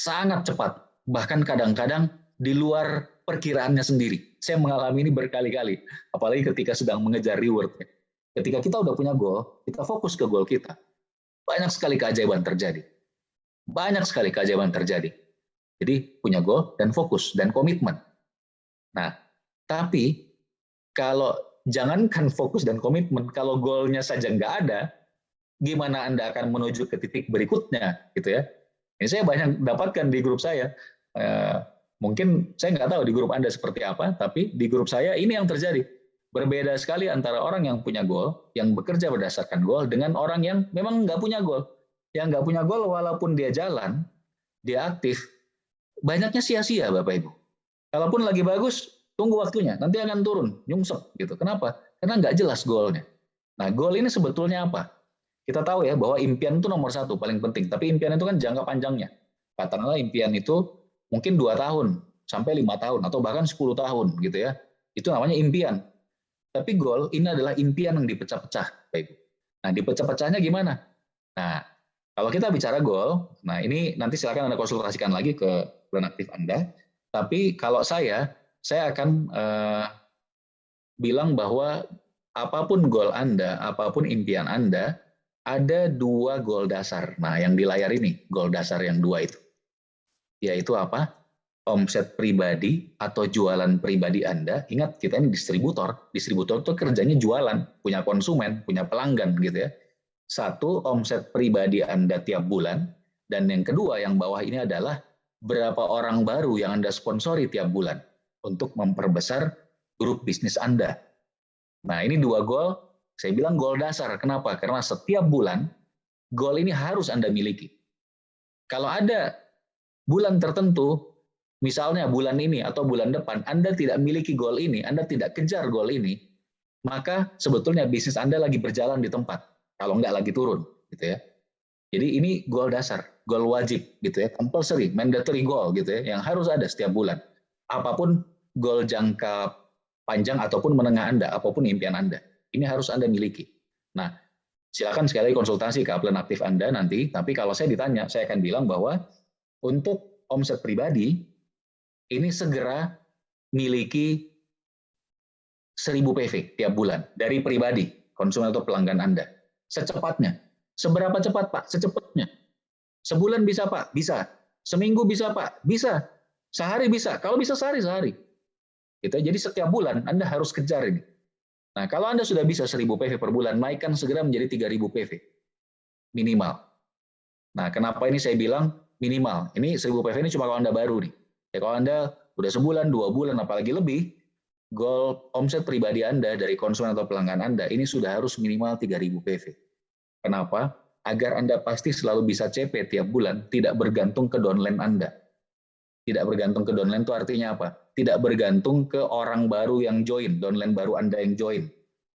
sangat cepat, bahkan kadang-kadang di luar perkiraannya sendiri. Saya mengalami ini berkali-kali, apalagi ketika sedang mengejar reward. Ketika kita udah punya goal, kita fokus ke goal kita. Banyak sekali keajaiban terjadi. Banyak sekali keajaiban terjadi. Jadi punya goal dan fokus dan komitmen. Nah, tapi kalau jangankan fokus dan komitmen, kalau goalnya saja nggak ada, gimana Anda akan menuju ke titik berikutnya, gitu ya? Ini saya banyak dapatkan di grup saya. Mungkin saya nggak tahu di grup Anda seperti apa, tapi di grup saya ini yang terjadi. Berbeda sekali antara orang yang punya goal, yang bekerja berdasarkan goal, dengan orang yang memang nggak punya goal. Yang nggak punya goal, walaupun dia jalan, dia aktif, banyaknya sia-sia, Bapak Ibu. Kalaupun lagi bagus, tunggu waktunya, nanti akan turun, nyungsep gitu. Kenapa? Karena nggak jelas goalnya. Nah, goal ini sebetulnya apa? Kita tahu ya bahwa impian itu nomor satu, paling penting. Tapi impian itu kan jangka panjangnya. Katakanlah impian itu mungkin 2 tahun, sampai 5 tahun, atau bahkan 10 tahun gitu ya. Itu namanya impian. Tapi goal ini adalah impian yang dipecah-pecah, Bapak Ibu. Nah, dipecah-pecahnya gimana? Nah, kalau kita bicara goal, nah ini nanti silakan Anda konsultasikan lagi ke plan aktif Anda. Tapi kalau saya akan bilang bahwa apapun goal Anda, apapun impian Anda, ada 2 goal dasar. Nah, yang di layar ini, goal dasar yang 2 itu. Yaitu apa? Omset pribadi atau jualan pribadi Anda. Ingat, kita ini distributor. Distributor itu kerjanya jualan, punya konsumen, punya pelanggan gitu ya. 1, omset pribadi Anda tiap bulan, dan yang kedua yang bawah ini adalah berapa orang baru yang Anda sponsori tiap bulan untuk memperbesar grup bisnis Anda. Nah, ini 2 goal, saya bilang goal dasar. Kenapa? Karena setiap bulan goal ini harus Anda miliki. Kalau ada bulan tertentu, misalnya bulan ini atau bulan depan, Anda tidak miliki goal ini, Anda tidak kejar goal ini, maka sebetulnya bisnis Anda lagi berjalan di tempat. Kalau nggak lagi turun, gitu ya. Jadi ini goal dasar, goal wajib, gitu ya, compulsory, mandatory goal, gitu ya, yang harus ada setiap bulan. Apapun goal jangka panjang ataupun menengah Anda, apapun impian Anda. Ini harus Anda miliki. Nah, silakan sekali konsultasi ke upline aktif Anda nanti, tapi kalau saya ditanya, saya akan bilang bahwa untuk omset pribadi, ini segera miliki 1000 PV tiap bulan dari pribadi, konsumen atau pelanggan Anda. Secepatnya. Seberapa cepat, Pak? Secepatnya. Sebulan bisa, Pak? Bisa. Seminggu bisa, Pak? Bisa. Sehari bisa. Kalau bisa sehari. Gitu. Jadi setiap bulan Anda harus kejar ini. Nah, kalau Anda sudah bisa 1000 PV per bulan, naikkan segera menjadi 3000 PV. Minimal. Nah, kenapa ini saya bilang minimal? Ini 1000 PV ini cuma kalau Anda baru nih. Ya, kalau Anda udah sebulan, 2 bulan, apalagi lebih, goal omset pribadi Anda dari konsumen atau pelanggan Anda ini sudah harus minimal 3000 PV. Kenapa? Agar Anda pasti selalu bisa CP tiap bulan, tidak bergantung ke downline Anda. Tidak bergantung ke downline itu artinya apa? Tidak bergantung ke orang baru yang join, downline baru Anda yang join.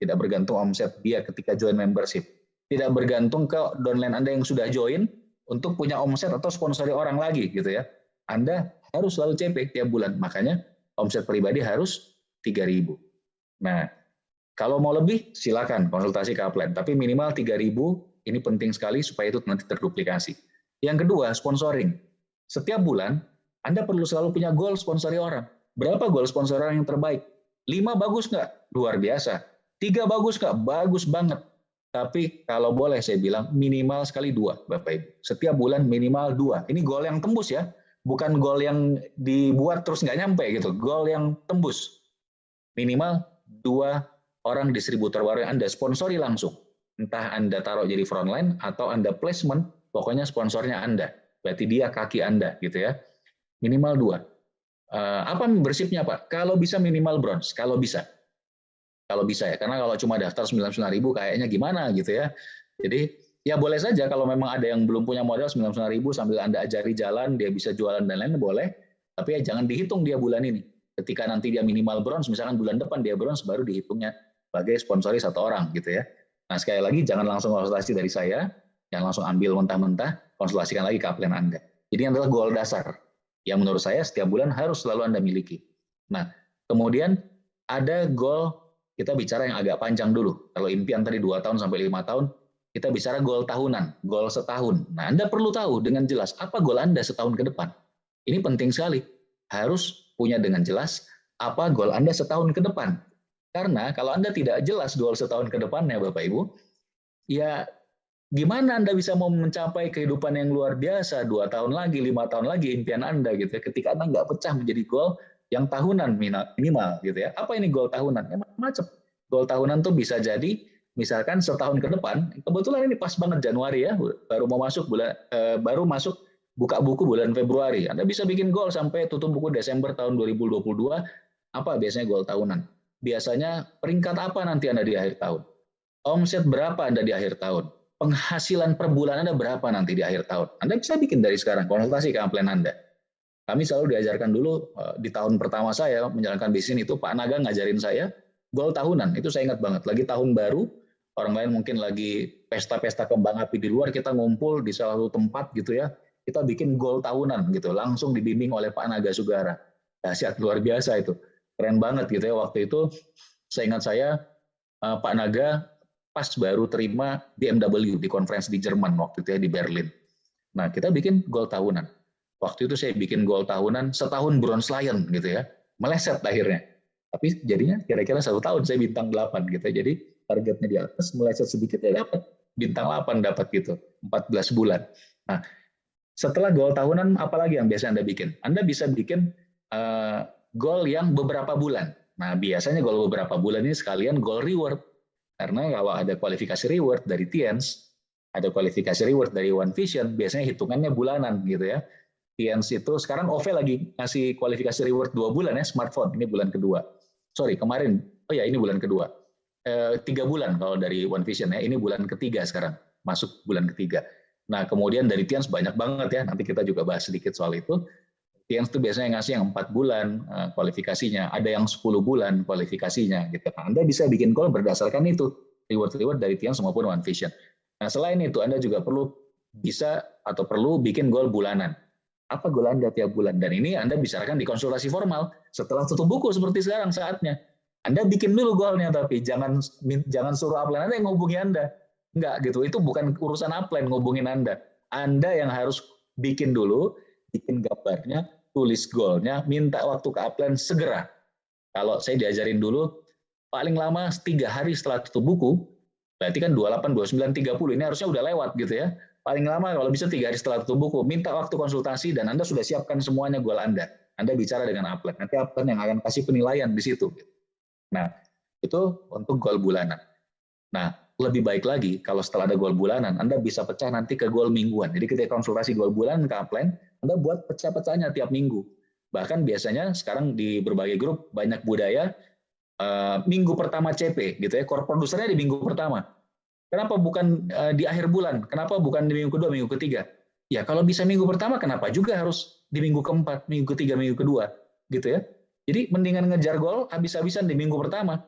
Tidak bergantung omset dia ketika join membership. Tidak bergantung ke downline Anda yang sudah join untuk punya omset atau sponsori orang lagi gitu ya. Anda harus selalu CP tiap bulan. Makanya omset pribadi harus 3.000. Nah, kalau mau lebih silakan konsultasi ke upline, tapi minimal 3.000 ini penting sekali supaya itu nanti terduplikasi. Yang kedua, sponsoring. Setiap bulan Anda perlu selalu punya goal sponsori orang. Berapa goal sponsori orang yang terbaik? 5 bagus nggak? Luar biasa. 3 bagus nggak? Bagus banget. Tapi kalau boleh saya bilang minimal sekali 2, Bapak Ibu. Setiap bulan minimal 2. Ini goal yang tembus ya. Bukan goal yang dibuat terus nggak nyampe gitu. Goal yang tembus. Minimal 2 orang distributor baru yang Anda sponsori langsung. Entah Anda taruh jadi frontline atau Anda placement, pokoknya sponsornya Anda. Berarti dia kaki Anda gitu ya. Minimal 2. Apa membershipnya Pak? Kalau bisa minimal bronze, kalau bisa. Kalau bisa ya, karena kalau cuma daftar 99.000 kayaknya gimana gitu ya. Jadi ya boleh saja kalau memang ada yang belum punya modal 99.000 sambil Anda ajari jalan, dia bisa jualan dan lain-lain boleh. Tapi ya jangan dihitung dia bulan ini. Ketika nanti dia minimal bronze, misalkan bulan depan dia bronze, baru dihitungnya sebagai sponsori 1 orang gitu ya. Nah sekali lagi jangan langsung konsultasi dari saya, jangan langsung ambil mentah-mentah, konsultasikan lagi ke upline Anda. Jadi ini adalah goal dasar yang menurut saya setiap bulan harus selalu Anda miliki. Nah, kemudian ada goal, kita bicara yang agak panjang dulu. Kalau impian tadi 2 tahun sampai 5 tahun, kita bicara goal tahunan, goal setahun. Nah, Anda perlu tahu dengan jelas apa goal Anda setahun ke depan. Ini penting sekali. Harus punya dengan jelas apa goal Anda setahun ke depan. Karena kalau Anda tidak jelas goal setahun ke depannya, Bapak Ibu, ya gimana Anda bisa mau mencapai kehidupan yang luar biasa 2 tahun lagi, 5 tahun lagi impian Anda gitu ya, ketika Anda nggak pecah menjadi goal yang tahunan minimal gitu ya. Apa ini goal tahunan? Ya macam-macam. Goal tahunan tuh bisa jadi misalkan setahun ke depan, kebetulan ini pas banget Januari ya, baru masuk buka buku bulan Februari. Anda bisa bikin goal sampai tutup buku Desember tahun 2022. Apa biasanya goal tahunan? Biasanya peringkat apa nanti Anda di akhir tahun? Omset berapa Anda di akhir tahun? Penghasilan per bulan Anda berapa nanti di akhir tahun? Anda bisa bikin dari sekarang, konsultasi ke upline Anda. Kami selalu diajarkan dulu, di tahun pertama saya menjalankan bisnis itu, Pak Naga ngajarin saya, goal tahunan, itu saya ingat banget. Lagi tahun baru, orang lain mungkin lagi pesta-pesta kembang api di luar, kita ngumpul di salah satu tempat gitu ya, kita bikin goal tahunan gitu, langsung dibimbing oleh Pak Naga Sugara. Dahsyat, luar biasa itu. Keren banget gitu ya, waktu itu saya ingat Pak Naga pas baru terima BMW di konferensi di Jerman waktu itu ya, di Berlin. Nah, kita bikin goal tahunan. Waktu itu saya bikin goal tahunan setahun bronze lion gitu ya. Meleset akhirnya. Tapi jadinya kira-kira 1 tahun saya bintang 8 gitu ya. Jadi targetnya di atas, meleset sedikit ya dapat. Bintang 8 dapat gitu. 14 bulan. Nah, setelah goal tahunan, apalagi yang biasa Anda bikin? Anda bisa bikin goal yang beberapa bulan. Nah, biasanya goal beberapa bulan ini sekalian goal reward. Karena kalau ada kualifikasi reward dari Tiens, ada kualifikasi reward dari One Vision, biasanya hitungannya bulanan gitu ya. Tiens itu sekarang OV lagi ngasih kualifikasi reward 2 bulan ya, smartphone, ini bulan kedua. Sorry, kemarin, ini bulan kedua. 3 bulan kalau dari One Vision ya, ini bulan ketiga sekarang, masuk bulan ketiga. Nah, kemudian dari Tiens banyak banget ya, nanti kita juga bahas sedikit soal itu. Tiens itu biasanya ngasih yang 4 bulan kualifikasinya, ada yang 10 bulan kualifikasinya. Gitu. Nah, Anda bisa bikin goal berdasarkan itu, reward-reward dari Tiens maupun One Vision. Nah, selain itu Anda juga perlu bikin goal bulanan. Apa goal Anda tiap bulan? Dan ini Anda bicarakan di konsultasi formal setelah tutup buku seperti sekarang saatnya. Anda bikin dulu goalnya, tapi jangan suruh upline Anda yang ngubungi Anda. Enggak gitu, itu bukan urusan upline ngubungin Anda. Anda yang harus bikin dulu, bikin gambarnya, tulis goalnya, minta waktu ke upline segera. Kalau saya diajarin dulu, paling lama 3 hari setelah tutup buku, berarti kan 28, 29, 30, ini harusnya udah lewat gitu ya. Paling lama kalau bisa 3 hari setelah tutup buku, minta waktu konsultasi dan Anda sudah siapkan semuanya goal Anda. Anda bicara dengan upline, nanti upline yang akan kasih penilaian di situ. Nah, itu untuk goal bulanan. Nah, lebih baik lagi kalau setelah ada goal bulanan, Anda bisa pecah nanti ke goal mingguan. Jadi ketika konsultasi goal bulanan ke upline, Anda buat pecah-pecahnya tiap minggu. Bahkan biasanya sekarang di berbagai grup banyak budaya minggu pertama CP gitu ya, core produsernya di minggu pertama. Kenapa bukan di akhir bulan? Kenapa bukan di minggu kedua, minggu ketiga? Ya kalau bisa minggu pertama, kenapa juga harus di minggu keempat, minggu ketiga, minggu kedua, gitu ya? Jadi mendingan ngejar gol habis-habisan di minggu pertama,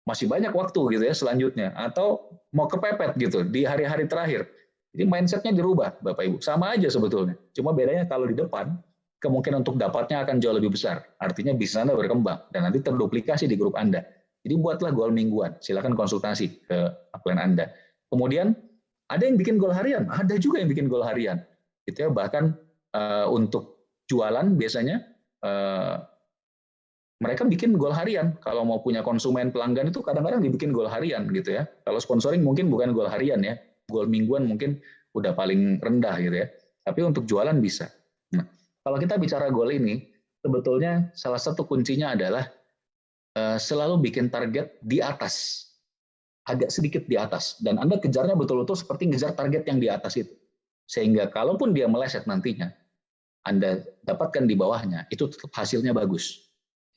masih banyak waktu gitu ya selanjutnya, atau mau kepepet gitu di hari-hari terakhir. Jadi mindsetnya dirubah, Bapak Ibu, sama aja sebetulnya. Cuma bedanya kalau di depan kemungkinan untuk dapatnya akan jauh lebih besar. Artinya bisnis Anda berkembang dan nanti terduplikasi di grup Anda. Jadi buatlah goal mingguan, silakan konsultasi ke upline Anda. Kemudian ada yang bikin goal harian, ada juga yang bikin goal harian. Gitu ya, bahkan untuk jualan biasanya mereka bikin goal harian. Kalau mau punya konsumen pelanggan itu kadang-kadang dibikin goal harian gitu ya. Kalau sponsoring mungkin bukan goal harian ya, goal mingguan mungkin udah paling rendah gitu ya. Tapi untuk jualan bisa. Nah, kalau kita bicara goal ini, sebetulnya salah satu kuncinya adalah selalu bikin target di atas, agak sedikit di atas, dan Anda kejarnya betul-betul seperti ngejar target yang di atas itu. Sehingga kalaupun dia meleset nantinya, Anda dapatkan di bawahnya, itu tetap hasilnya bagus.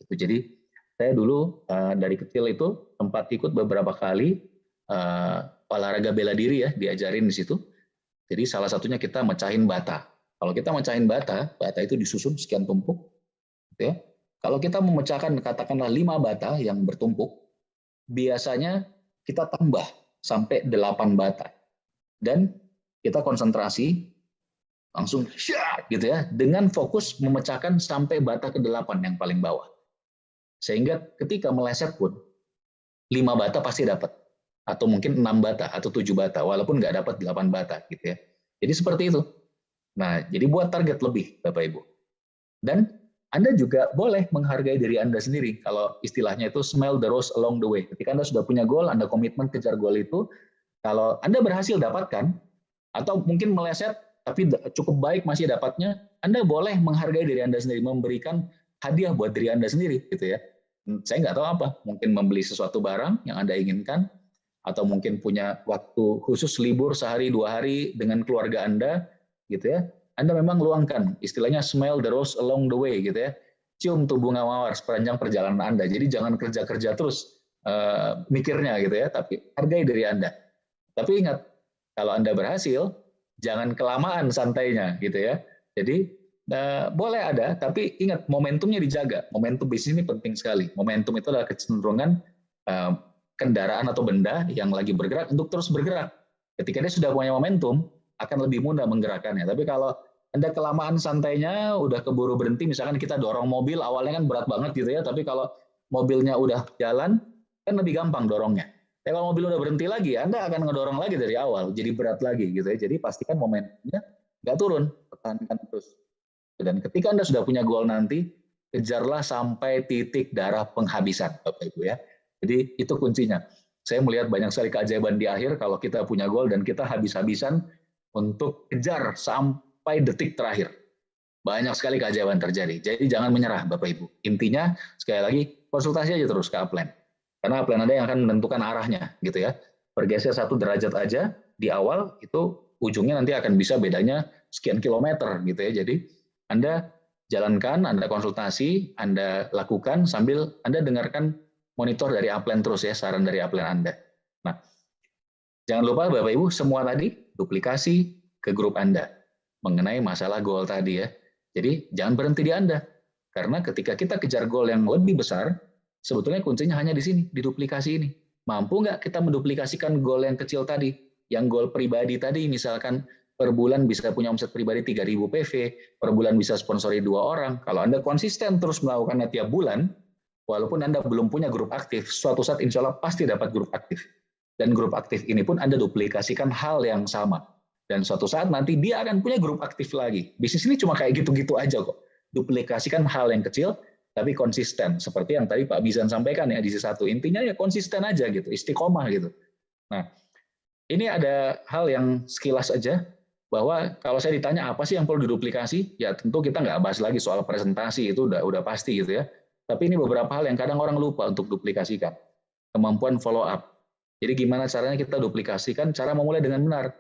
Jadi saya dulu dari kecil itu sempat ikut beberapa kali olahraga bela diri ya, diajarin di situ. Jadi salah satunya kita mecahin bata. Kalau kita mecahin bata, bata itu disusun sekian tumpuk, gitu ya. Kalau kita memecahkan katakanlah 5 bata yang bertumpuk, biasanya kita tambah sampai 8 bata. Dan kita konsentrasi langsung gitu ya, dengan fokus memecahkan sampai bata ke-8 yang paling bawah. Sehingga ketika meleset pun 5 bata pasti dapat, atau mungkin 6 bata atau 7 bata, walaupun nggak dapat 8 bata gitu ya. Jadi seperti itu. Nah, jadi buat target lebih Bapak Ibu. Dan Anda juga boleh menghargai diri Anda sendiri. Kalau istilahnya itu smell the rose along the way. Ketika Anda sudah punya goal, Anda komitmen kejar goal itu, kalau Anda berhasil dapatkan, atau mungkin meleset tapi cukup baik masih dapatnya, Anda boleh menghargai diri Anda sendiri, memberikan hadiah buat diri Anda sendiri gitu ya. Saya nggak tahu apa, mungkin membeli sesuatu barang yang Anda inginkan, atau mungkin punya waktu khusus libur sehari 2 hari dengan keluarga Anda gitu ya. Anda memang luangkan, istilahnya smell the rose along the way gitu ya. Cium tuh bunga mawar sepanjang perjalanan Anda. Jadi jangan kerja-kerja terus mikirnya gitu ya, tapi hargai diri Anda. Tapi ingat, kalau Anda berhasil, jangan kelamaan santainya gitu ya. Jadi boleh ada, tapi ingat momentumnya dijaga. Momentum bisnis ini penting sekali. Momentum itu adalah kecenderungan kendaraan atau benda yang lagi bergerak untuk terus bergerak. Ketika dia sudah punya momentum, akan lebih mudah menggerakkannya. Tapi kalau Anda kelamaan santainya, udah keburu berhenti, misalkan kita dorong mobil, awalnya kan berat banget gitu ya, tapi kalau mobilnya udah jalan, kan lebih gampang dorongnya. Tapi kalau mobil udah berhenti lagi, Anda akan ngedorong lagi dari awal, jadi berat lagi gitu ya. Jadi pastikan momentumnya nggak turun, pertahankan terus. Dan ketika Anda sudah punya goal nanti, kejarlah sampai titik darah penghabisan, Bapak Ibu ya. Jadi itu kuncinya. Saya melihat banyak sekali keajaiban di akhir kalau kita punya goal dan kita habis-habisan untuk kejar sampai detik terakhir. Banyak sekali keajaiban terjadi. Jadi jangan menyerah Bapak Ibu. Intinya sekali lagi konsultasi aja terus ke upline. Karena upline Anda yang akan menentukan arahnya gitu ya. Bergeser 1 derajat aja di awal itu ujungnya nanti akan bisa bedanya sekian kilometer gitu ya. Jadi Anda jalankan, Anda konsultasi, Anda lakukan sambil Anda dengarkan monitor dari upline terus ya, saran dari upline Anda. Nah, jangan lupa Bapak Ibu, semua tadi duplikasi ke grup Anda mengenai masalah goal tadi ya. Jadi jangan berhenti di Anda. Karena ketika kita kejar goal yang lebih besar, sebetulnya kuncinya hanya di sini, di duplikasi ini. Mampu nggak kita menduplikasikan goal yang kecil tadi? Yang goal pribadi tadi, misalkan per bulan bisa punya omset pribadi 3.000 PV, per bulan bisa sponsori 2 orang. Kalau Anda konsisten terus melakukannya tiap bulan, walaupun Anda belum punya grup aktif, suatu saat insya Allah pasti dapat grup aktif. Dan grup aktif ini pun Anda duplikasikan hal yang sama. Dan suatu saat nanti dia akan punya grup aktif lagi. Bisnis ini cuma kayak gitu-gitu aja kok. Duplikasikan hal yang kecil, tapi konsisten. Seperti yang tadi Pak Bizan sampaikan ya, di satu. Intinya ya konsisten aja gitu, istiqomah gitu. Nah, ini ada hal yang sekilas aja, bahwa kalau saya ditanya apa sih yang perlu diduplikasi, ya tentu kita nggak bahas lagi soal presentasi, itu udah pasti gitu ya. Tapi ini beberapa hal yang kadang orang lupa untuk duplikasikan. Kemampuan follow up. Jadi gimana caranya kita duplikasikan, cara memulai dengan benar.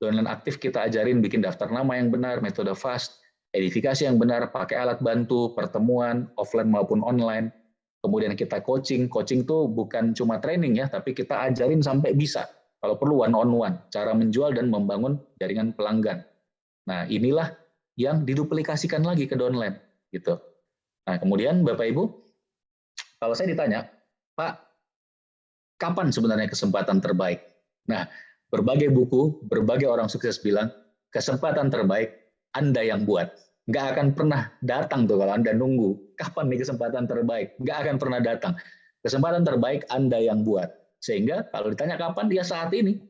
Downline aktif kita ajarin bikin daftar nama yang benar, metode FAST, edifikasi yang benar, pakai alat bantu, pertemuan, offline maupun online. Kemudian kita coaching tuh bukan cuma training ya, tapi kita ajarin sampai bisa. Kalau perlu one on one, cara menjual dan membangun jaringan pelanggan. Nah inilah yang diduplikasikan lagi ke downline. Gitu. Nah kemudian Bapak Ibu, kalau saya ditanya, Pak, kapan sebenarnya kesempatan terbaik? Nah, berbagai buku, berbagai orang sukses bilang, kesempatan terbaik Anda yang buat. Nggak akan pernah datang tuh kalau Anda nunggu. Kapan nih kesempatan terbaik? Nggak akan pernah datang. Kesempatan terbaik Anda yang buat. Sehingga kalau ditanya kapan, ya saat ini.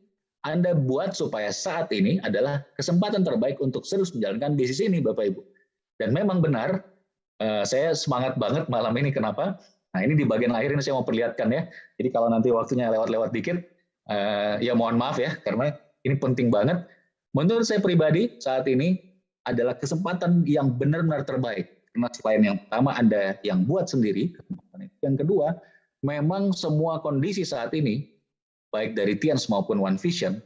Anda buat supaya saat ini adalah kesempatan terbaik untuk terus menjalankan bisnis ini, Bapak Ibu. Dan memang benar, saya semangat banget malam ini. Kenapa? Nah ini di bagian akhir ini saya mau perlihatkan ya. Jadi kalau nanti waktunya lewat-lewat dikit, ya mohon maaf ya, karena ini penting banget. Menurut saya pribadi saat ini adalah kesempatan yang benar-benar terbaik. Karena selain yang pertama Anda yang buat sendiri, yang kedua, memang semua kondisi saat ini, baik dari Tians maupun One Vision,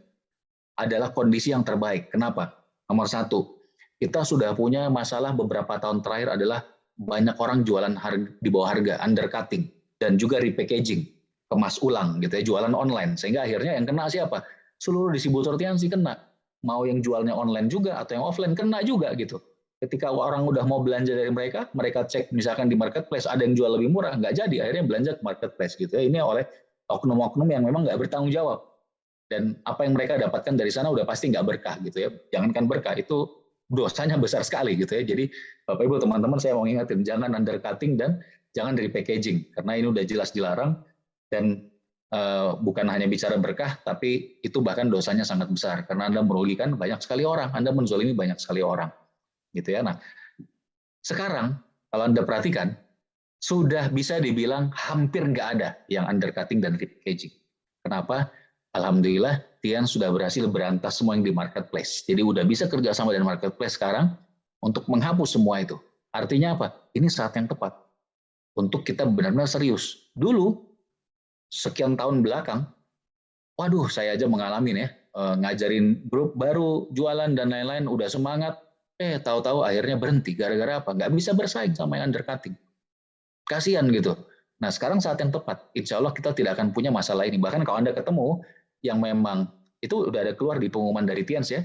adalah kondisi yang terbaik. Kenapa? Nomor satu, kita sudah punya masalah beberapa tahun terakhir adalah banyak orang jualan di bawah harga, undercutting, dan juga repackaging, kemas ulang gitu ya, jualan online. Sehingga akhirnya yang kena siapa? Seluruh distributor Tiansi kena. Mau yang jualnya online juga atau yang offline kena juga gitu. Ketika orang udah mau belanja dari mereka, mereka cek misalkan di marketplace ada yang jual lebih murah, nggak jadi, akhirnya belanja ke marketplace gitu ya. Ini oleh oknum-oknum yang memang nggak bertanggung jawab. Dan apa yang mereka dapatkan dari sana udah pasti nggak berkah gitu ya. Jangankan berkah, itu dosanya besar sekali gitu ya. Jadi Bapak Ibu teman-teman saya mau ingatin, jangan undercutting dan jangan repackaging karena ini udah jelas dilarang dan bukan hanya bicara berkah tapi itu bahkan dosanya sangat besar karena Anda merugikan banyak sekali orang, Anda menzolimi banyak sekali orang gitu ya. Nah sekarang kalau Anda perhatikan sudah bisa dibilang hampir nggak ada yang undercutting dan repackaging. Kenapa? Alhamdulillah, Tian sudah berhasil berantas semua yang di marketplace. Jadi udah bisa kerjasama dengan marketplace sekarang untuk menghapus semua itu. Artinya apa? Ini saat yang tepat untuk kita benar-benar serius. Dulu, sekian tahun belakang, waduh saya aja mengalami ya, ngajarin grup baru, jualan dan lain-lain, udah semangat, tahu-tahu akhirnya berhenti. Gara-gara apa? Nggak bisa bersaing sama yang undercutting. Kasihan gitu. Nah sekarang saat yang tepat, insya Allah kita tidak akan punya masalah ini. Bahkan kalau Anda ketemu yang memang itu udah ada keluar di pengumuman dari Tians ya,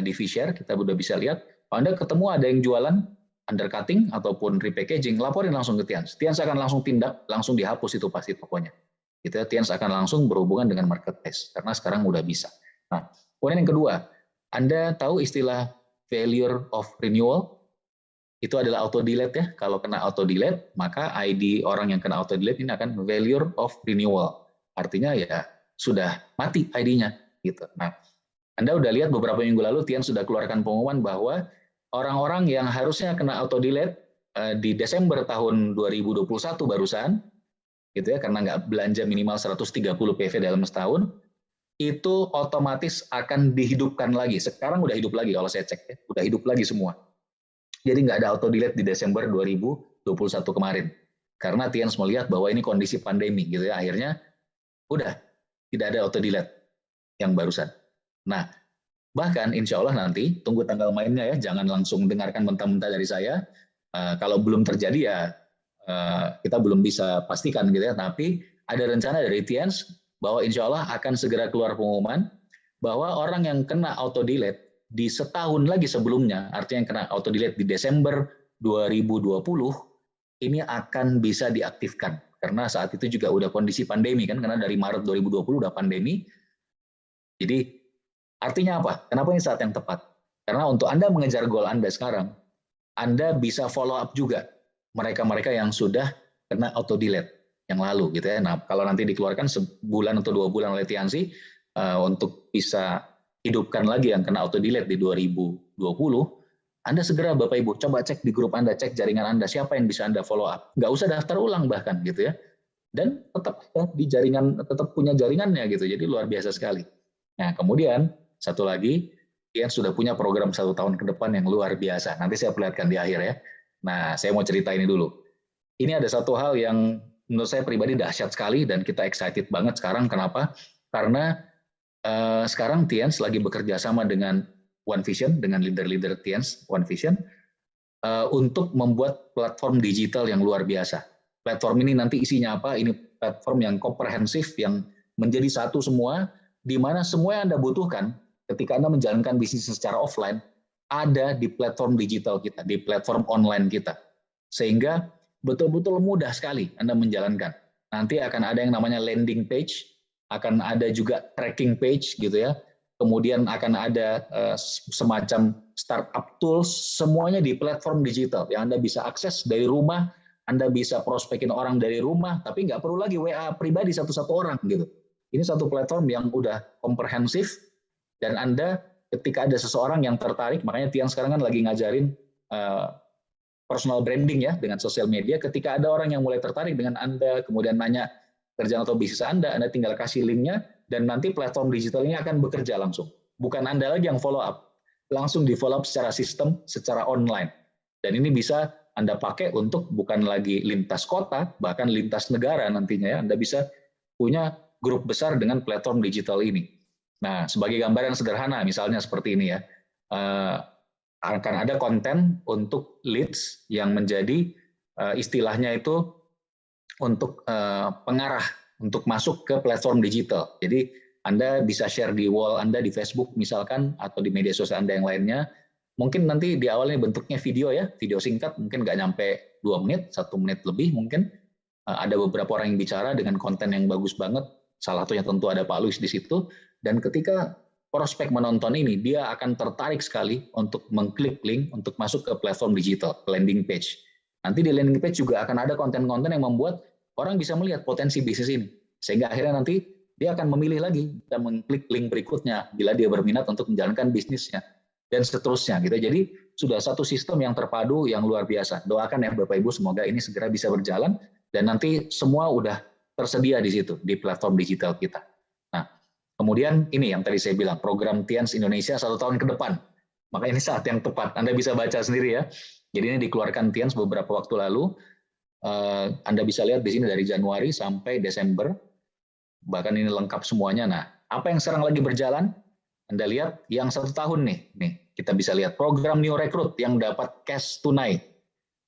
di V-Share kita udah bisa lihat. Kalau Anda ketemu ada yang jualan undercutting ataupun repackaging, laporin langsung ke Tians. Tians akan langsung tindak, langsung dihapus itu pasti tokonya. Gitu ya, Tians akan langsung berhubungan dengan marketplace karena sekarang udah bisa. Nah, kemudian yang kedua, Anda tahu istilah failure of renewal? Itu adalah auto delete ya. Kalau kena auto delete, maka ID orang yang kena auto delete ini akan failure of renewal. Artinya ya sudah mati ID-nya gitu. Nah, Anda udah lihat beberapa minggu lalu Tian sudah keluarkan pengumuman bahwa orang-orang yang harusnya kena auto delete di Desember tahun 2021 barusan gitu ya karena nggak belanja minimal 130 PV dalam setahun itu otomatis akan dihidupkan lagi. Sekarang udah hidup lagi kalau saya cek ya, udah hidup lagi semua. Jadi nggak ada auto delete di Desember 2021 kemarin. Karena Tians melihat bahwa ini kondisi pandemi gitu ya. Akhirnya udah tidak ada auto delete yang barusan. Nah, bahkan insya Allah nanti tunggu tanggal mainnya ya. Jangan langsung dengarkan mentah-mentah dari saya. Kalau belum terjadi ya kita belum bisa pastikan gitu ya. Tapi ada rencana dari Tians bahwa insya Allah akan segera keluar pengumuman bahwa orang yang kena auto delete di setahun lagi sebelumnya, artinya yang kena auto delete di Desember 2020, ini akan bisa diaktifkan. Karena saat itu juga udah kondisi pandemi kan, karena dari Maret 2020 udah pandemi. Jadi artinya apa? Kenapa ini saat yang tepat? Karena untuk Anda mengejar goal Anda sekarang, Anda bisa follow up juga mereka-mereka yang sudah kena auto delete yang lalu gitu ya. Nah, kalau nanti dikeluarkan sebulan atau 2 bulan oleh Tiansi untuk bisa hidupkan lagi yang kena auto delete di 2020, Anda segera Bapak Ibu coba cek di grup Anda, cek jaringan Anda siapa yang bisa Anda follow up. Nggak usah daftar ulang bahkan gitu ya. Dan tetap ya, di jaringan tetap punya jaringannya gitu. Jadi luar biasa sekali. Nah, kemudian satu lagi, dia sudah punya program 1 tahun ke depan yang luar biasa. Nanti saya perlihatkan di akhir ya. Nah, saya mau cerita ini dulu. Ini ada satu hal yang menurut saya pribadi dahsyat sekali dan kita excited banget sekarang. Kenapa? Karena sekarang Tiens lagi bekerja sama dengan One Vision, dengan leader-leader Tiens One Vision, untuk membuat platform digital yang luar biasa. Platform ini nanti isinya apa? Ini platform yang komprehensif, yang menjadi satu semua, di mana semua yang Anda butuhkan ketika Anda menjalankan bisnis secara offline, ada di platform digital kita, di platform online kita. Sehingga betul-betul mudah sekali Anda menjalankan. Nanti akan ada yang namanya landing page, akan ada juga tracking page gitu ya. Kemudian akan ada semacam startup tools, semuanya di platform digital yang Anda bisa akses dari rumah, Anda bisa prospekin orang dari rumah, tapi nggak perlu lagi WA pribadi satu-satu orang gitu. Ini satu platform yang udah komprehensif, dan Anda ketika ada seseorang yang tertarik, makanya Tian sekarang kan lagi ngajarin personal branding ya dengan sosial media. Ketika ada orang yang mulai tertarik dengan Anda, kemudian nanya kerjaan atau bisnis Anda tinggal kasih linknya, dan nanti platform digital ini akan bekerja langsung. Bukan Anda lagi yang follow up, langsung di follow up secara sistem, secara online. Dan ini bisa Anda pakai untuk bukan lagi lintas kota, bahkan lintas negara nantinya ya. Anda bisa punya grup besar dengan platform digital ini. Nah, sebagai gambaran sederhana, misalnya seperti ini ya, akan ada konten untuk leads yang menjadi istilahnya itu untuk pengarah untuk masuk ke platform digital. Jadi Anda bisa share di wall Anda di Facebook misalkan, atau di media sosial Anda yang lainnya. Mungkin nanti di awalnya bentuknya video ya, video singkat, mungkin nggak nyampe 2 menit, 1 menit lebih mungkin. Ada beberapa orang yang bicara dengan konten yang bagus banget. Salah satunya tentu ada Pak Luis di situ. Dan ketika prospek menonton ini, dia akan tertarik sekali untuk mengklik link untuk masuk ke platform digital, landing page. Nanti di landing page juga akan ada konten-konten yang membuat orang bisa melihat potensi bisnis ini. Sehingga akhirnya nanti dia akan memilih lagi dan mengklik link berikutnya bila dia berminat untuk menjalankan bisnisnya. Dan seterusnya gitu. Jadi sudah satu sistem yang terpadu yang luar biasa. Doakan ya Bapak Ibu, semoga ini segera bisa berjalan dan nanti semua udah tersedia di situ, di platform digital kita. Nah, kemudian ini yang tadi saya bilang, program Tiens Indonesia 1 tahun ke depan. Maka ini saat yang tepat. Anda bisa baca sendiri ya. Jadi ini dikeluarkan Tiens beberapa waktu lalu. Anda bisa lihat di sini dari Januari sampai Desember. Bahkan ini lengkap semuanya. Nah, apa yang sekarang lagi berjalan? Anda lihat yang 1 tahun nih kita bisa lihat program New Recruit yang dapat cash tunai,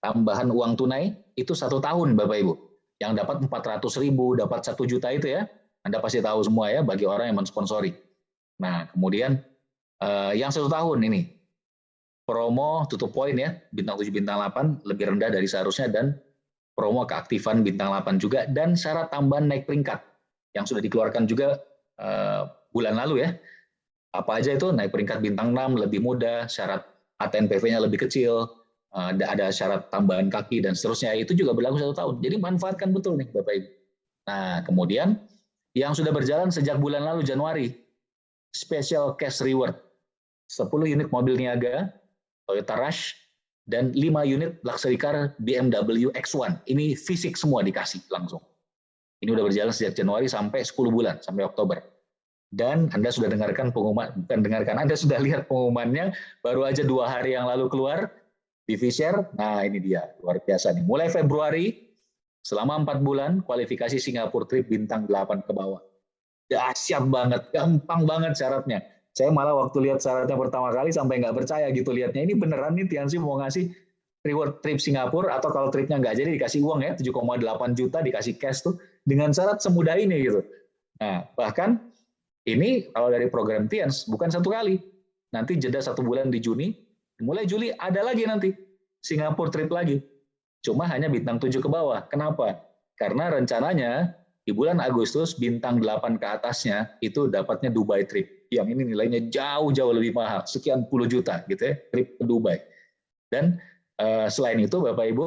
tambahan uang tunai itu 1 tahun Bapak Ibu. Yang dapat 400.000, dapat 1 juta itu ya. Anda pasti tahu semua ya bagi orang yang mensponsori. Nah, kemudian yang 1 tahun ini promo tutup poin ya, bintang 7, bintang 8 lebih rendah dari seharusnya, dan promo keaktifan bintang 8 juga, dan syarat tambahan naik peringkat yang sudah dikeluarkan juga bulan lalu ya. Apa aja itu? Naik peringkat bintang 6 lebih mudah, syarat ATNPV-nya lebih kecil, ada syarat tambahan kaki dan seterusnya. Itu juga berlaku 1 tahun. Jadi manfaatkan betul nih Bapak Ibu. Nah, kemudian yang sudah berjalan sejak bulan lalu Januari, special cash reward. 10 unit mobil Niaga, Toyota Rush, dan 5 unit luxury car BMW X1. Ini fisik semua dikasih langsung. Ini udah berjalan sejak Januari sampai 10 bulan, sampai Oktober. Dan Anda sudah dengarkan pengumuman, bukan dengarkan, Anda sudah lihat pengumumannya, baru aja 2 hari yang lalu keluar di V-Share. Nah ini dia, luar biasa nih. Mulai Februari, selama 4 bulan, kualifikasi Singapura Trip bintang 8 ke bawah. Dahsyat banget, gampang banget syaratnya. Saya malah waktu lihat syaratnya pertama kali sampai nggak percaya gitu lihatnya. Ini beneran nih Tiansi mau ngasih reward trip Singapura, atau kalau tripnya nggak jadi dikasih uang ya, 7,8 juta dikasih cash tuh, dengan syarat semudah ini gitu. Nah bahkan ini kalau dari program Tiens bukan 1 kali. Nanti jeda 1 bulan di Juni, mulai Juli ada lagi nanti Singapura trip lagi. Cuma hanya bintang 7 ke bawah. Kenapa? Karena rencananya di bulan Agustus bintang 8 ke atasnya itu dapatnya Dubai trip. Yang ini nilainya jauh-jauh lebih mahal, sekian puluh juta gitu ya, trip ke Dubai. Dan selain itu Bapak Ibu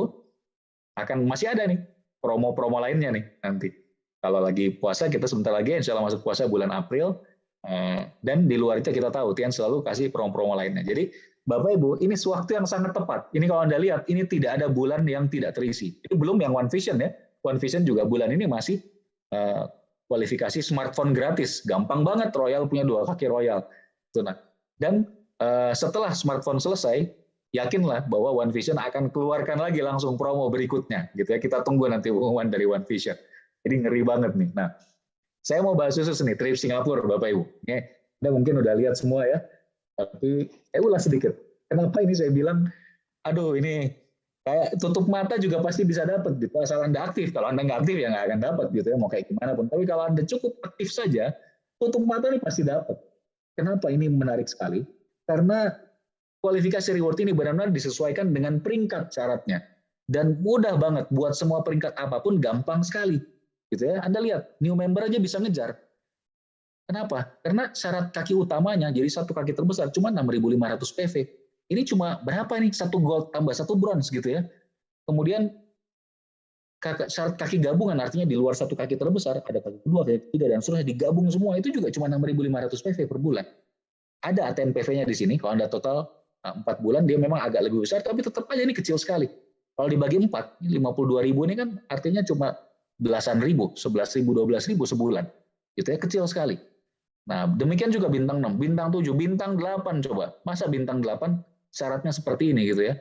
masih ada nih promo-promo lainnya nih nanti. Kalau lagi puasa, kita sebentar lagi insya Allah masuk puasa bulan April, dan di luar itu kita tahu Tian selalu kasih promo-promo lainnya. Jadi Bapak Ibu, ini suatu yang sangat tepat. Ini kalau Anda lihat, ini tidak ada bulan yang tidak terisi. Itu belum yang One Vision ya. One Vision juga bulan ini masih kualifikasi smartphone gratis. Gampang banget, Royal punya 2 kaki Royal. Dan setelah smartphone selesai, yakinlah bahwa One Vision akan keluarkan lagi langsung promo berikutnya, gitu ya. Kita tunggu nanti pengumuman dari One Vision. Jadi ngeri banget nih. Nah, saya mau bahas khusus nih trip Singapura, Bapak Ibu. Anda mungkin udah lihat semua ya, tapi ulas sedikit. Kenapa ini saya bilang, aduh ini kayak tutup mata juga pasti bisa dapat, gitu. Asal Anda aktif. Kalau Anda nggak aktif ya nggak akan dapat, gitu ya. Mau kayak gimana pun. Tapi kalau Anda cukup aktif saja, tutup mata ini pasti dapat. Kenapa ini menarik sekali? Karena kualifikasi reward ini benar-benar disesuaikan dengan peringkat syaratnya. Dan mudah banget buat semua peringkat apapun, gampang sekali. Gitu ya. Anda lihat, new member aja bisa ngejar. Kenapa? Karena syarat kaki utamanya, jadi satu kaki terbesar cuma 6.500 PV. Ini cuma berapa nih? 1 gold tambah 1 bronze gitu ya. Kemudian syarat kaki gabungan, artinya di luar satu kaki terbesar, ada kaki kedua, kaki ketiga, dan seterusnya digabung semua, itu juga cuma 6.500 PV per bulan. Ada ATM PV-nya di sini, kalau Anda total 4 bulan, dia memang agak lebih besar, tapi tetap aja ini kecil sekali. Kalau dibagi 4, 52.000 ini kan artinya cuma belasan ribu, 11.000, 12.000 sebulan. Gitu ya, kecil sekali. Nah, demikian juga bintang 6, bintang 7, bintang 8 coba. Masa bintang 8 syaratnya seperti ini gitu ya.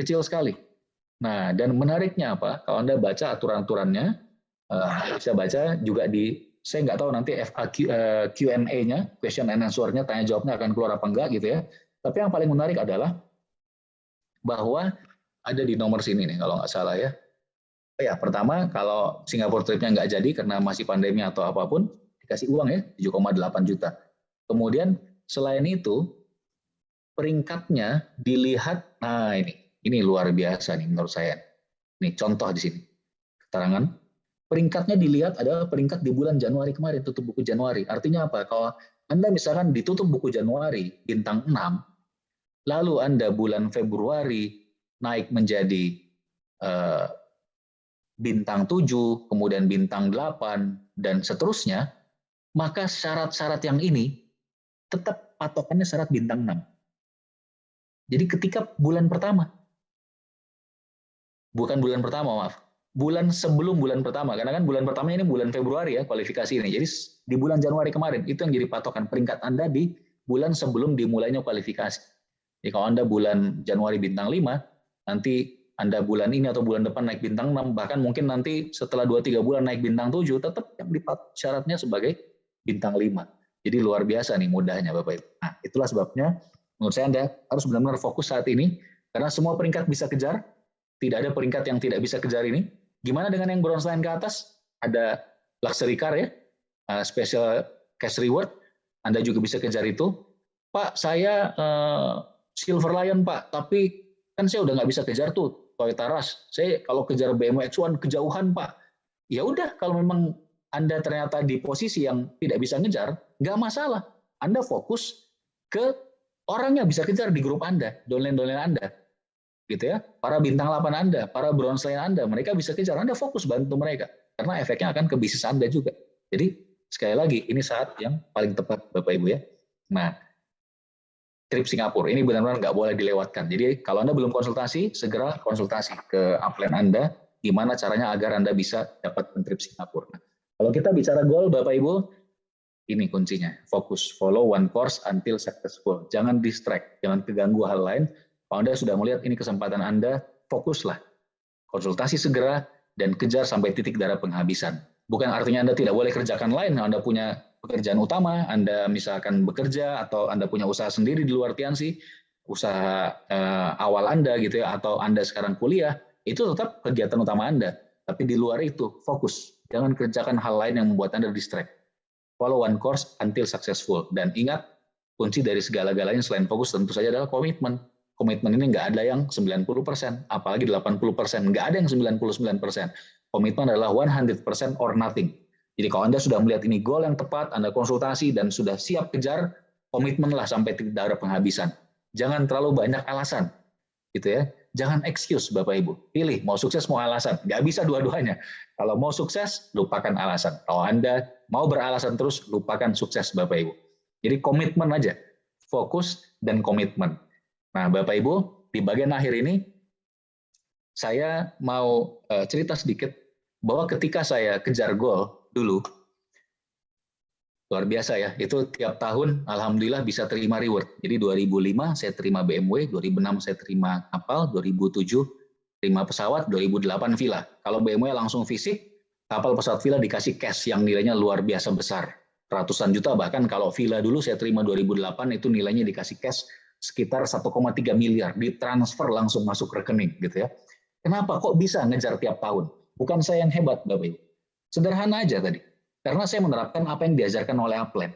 Kecil sekali. Nah, dan menariknya apa? Kalau Anda baca aturan-aturannya, bisa baca juga saya nggak tahu nanti FAQ, Q&A-nya, question and answer-nya, tanya jawabnya akan keluar apa enggak gitu ya. Tapi yang paling menarik adalah bahwa ada di nomor sini nih kalau nggak salah ya. Ya, pertama kalau Singapore trip-nya nggak jadi karena masih pandemi atau apapun, dikasih uang ya, 7,8 juta. Kemudian selain itu, peringkatnya dilihat, nah ini luar biasa nih menurut saya. Nih contoh di sini, keterangan. Peringkatnya dilihat adalah peringkat di bulan Januari kemarin, tutup buku Januari. Artinya apa? Kalau Anda misalkan ditutup buku Januari, bintang 6, lalu Anda bulan Februari naik menjadi bintang 7, kemudian bintang 8, dan seterusnya, maka syarat-syarat yang ini tetap patokannya syarat bintang 6. Jadi ketika bulan pertama, bukan bulan pertama, maaf, bulan sebelum bulan pertama, karena kan bulan pertama ini bulan Februari ya, kualifikasi ini. Jadi di bulan Januari kemarin, itu yang jadi patokan peringkat Anda di bulan sebelum dimulainya kualifikasi. Jadi kalau Anda bulan Januari bintang 5, nanti Anda bulan ini atau bulan depan naik bintang 6, bahkan mungkin nanti setelah 2-3 bulan naik bintang 7, tetap yang syaratnya sebagai bintang 5. Jadi luar biasa nih mudahnya Bapak Ibu. Nah, itulah sebabnya menurut saya Anda harus benar-benar fokus saat ini, karena semua peringkat bisa kejar, tidak ada peringkat yang tidak bisa kejar ini. Gimana dengan yang bronze line ke atas? Ada luxury car ya, special cash reward, Anda juga bisa kejar itu. Pak, saya Silver Lion Pak, tapi kan saya udah nggak bisa kejar tuh Toyota Rush. Saya kalau kejar BMW X1 kejauhan Pak. Ya udah, kalau memang Anda ternyata di posisi yang tidak bisa ngejar, nggak masalah. Anda fokus ke orang yang bisa kejar di grup Anda, downline-downline Anda. Gitu ya, para bintang 8 Anda, para bronze line Anda, mereka bisa kejar, Anda fokus bantu mereka, karena efeknya akan ke bisnis Anda juga. Jadi sekali lagi, ini saat yang paling tepat Bapak Ibu ya. Nah, trip Singapura ini benar-benar nggak boleh dilewatkan. Jadi kalau Anda belum konsultasi, segera konsultasi ke upline Anda, gimana caranya agar Anda bisa dapat trip Singapura. Nah, kalau kita bicara goal Bapak Ibu, ini kuncinya, fokus, follow one course until successful. Jangan distract, jangan keganggu hal lain. Kalau Anda sudah melihat ini kesempatan Anda, fokuslah. Konsultasi segera dan kejar sampai titik darah penghabisan. Bukan artinya Anda tidak boleh kerjakan lain. Anda punya pekerjaan utama, Anda misalkan bekerja, atau Anda punya usaha sendiri di luar Tiansi, usaha awal Anda gitu ya, atau Anda sekarang kuliah, itu tetap kegiatan utama Anda. Tapi di luar itu, fokus. Jangan kerjakan hal lain yang membuat Anda distract. Follow one course until successful. Dan ingat, kunci dari segala-galanya selain fokus tentu saja adalah komitmen. Komitmen ini nggak ada yang 90%, apalagi 80%, nggak ada yang 99%. Komitmen adalah 100% or nothing. Jadi kalau Anda sudah melihat ini goal yang tepat, Anda konsultasi dan sudah siap kejar, komitmenlah sampai titik darah penghabisan. Jangan terlalu banyak alasan, gitu ya. Jangan excuse Bapak Ibu. Pilih, mau sukses mau alasan. Nggak bisa dua-duanya. Kalau mau sukses, lupakan alasan. Kalau Anda mau beralasan terus, lupakan sukses Bapak Ibu. Jadi komitmen aja. Fokus dan komitmen. Nah Bapak Ibu, di bagian akhir ini, saya mau cerita sedikit bahwa ketika saya kejar gol dulu, luar biasa ya, itu tiap tahun Alhamdulillah bisa terima reward. Jadi 2005 saya terima BMW, 2006 saya terima kapal, 2007 terima pesawat, 2008 villa. Kalau BMW langsung fisik, kapal pesawat villa dikasih cash yang nilainya luar biasa besar. Ratusan juta, bahkan kalau villa dulu saya terima 2008 itu nilainya dikasih cash sekitar 1,3 miliar, ditransfer langsung masuk rekening gitu ya. Kenapa kok bisa ngejar tiap tahun? Bukan saya yang hebat Bapak Ibu. Sederhana aja tadi. Karena saya menerapkan apa yang diajarkan oleh Upland.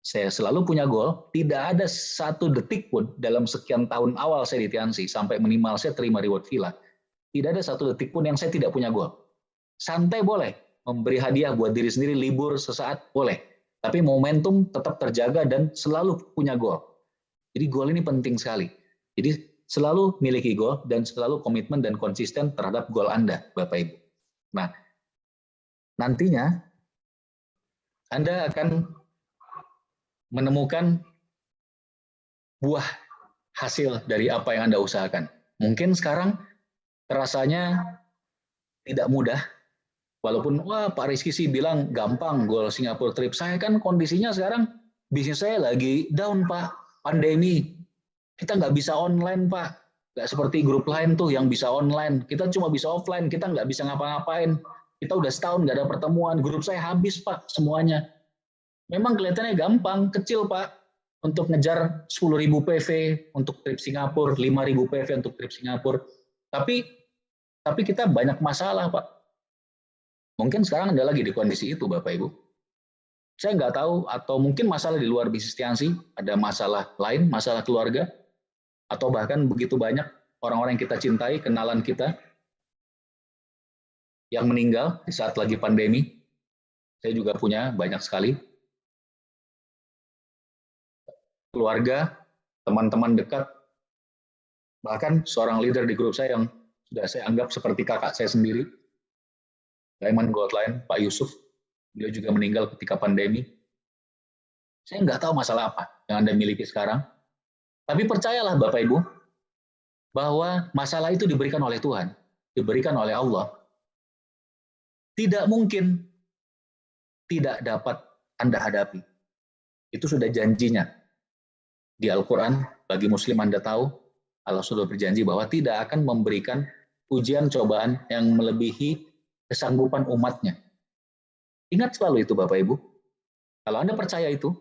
Saya selalu punya goal, tidak ada satu detik pun dalam sekian tahun awal saya di Tianxi, sampai minimal saya terima reward villa, tidak ada satu detik pun yang saya tidak punya goal. Santai boleh, memberi hadiah buat diri sendiri, libur sesaat boleh. Tapi momentum tetap terjaga dan selalu punya goal. Jadi goal ini penting sekali. Jadi selalu miliki goal dan selalu komitmen dan konsisten terhadap goal Anda, Bapak Ibu. Nah, nantinya Anda akan menemukan buah hasil dari apa yang Anda usahakan. Mungkin sekarang rasanya tidak mudah, walaupun wah Pak Rizky sih bilang gampang goal Singapore trip. Saya kan kondisinya sekarang bisnis saya lagi down Pak, pandemi. Kita nggak bisa online Pak, nggak seperti grup lain tuh yang bisa online. Kita cuma bisa offline, kita nggak bisa ngapa-ngapain. Kita udah setahun nggak ada pertemuan, grup saya habis Pak semuanya. Memang kelihatannya gampang, kecil Pak, untuk ngejar 10.000 PV untuk trip Singapura, 5.000 PV untuk trip Singapura. Tapi kita banyak masalah Pak. Mungkin sekarang Anda lagi di kondisi itu Bapak Ibu. Saya nggak tahu, atau mungkin masalah di luar bisnis Tianxi, ada masalah lain, masalah keluarga, atau bahkan begitu banyak orang-orang yang kita cintai, kenalan kita, yang meninggal di saat lagi pandemi. Saya juga punya banyak sekali. Keluarga, teman-teman dekat, bahkan seorang leader di grup saya yang sudah saya anggap seperti kakak saya sendiri, Diamond Goldline, Pak Yusuf, beliau juga meninggal ketika pandemi. Saya nggak tahu masalah apa yang Anda miliki sekarang, tapi percayalah Bapak Ibu, bahwa masalah itu diberikan oleh Tuhan, diberikan oleh Allah. Tidak mungkin tidak dapat Anda hadapi. Itu sudah janjinya. Di Al-Quran, bagi Muslim Anda tahu, Allah sudah berjanji bahwa tidak akan memberikan ujian cobaan yang melebihi kesanggupan umatnya. Ingat selalu itu Bapak Ibu. Kalau Anda percaya itu,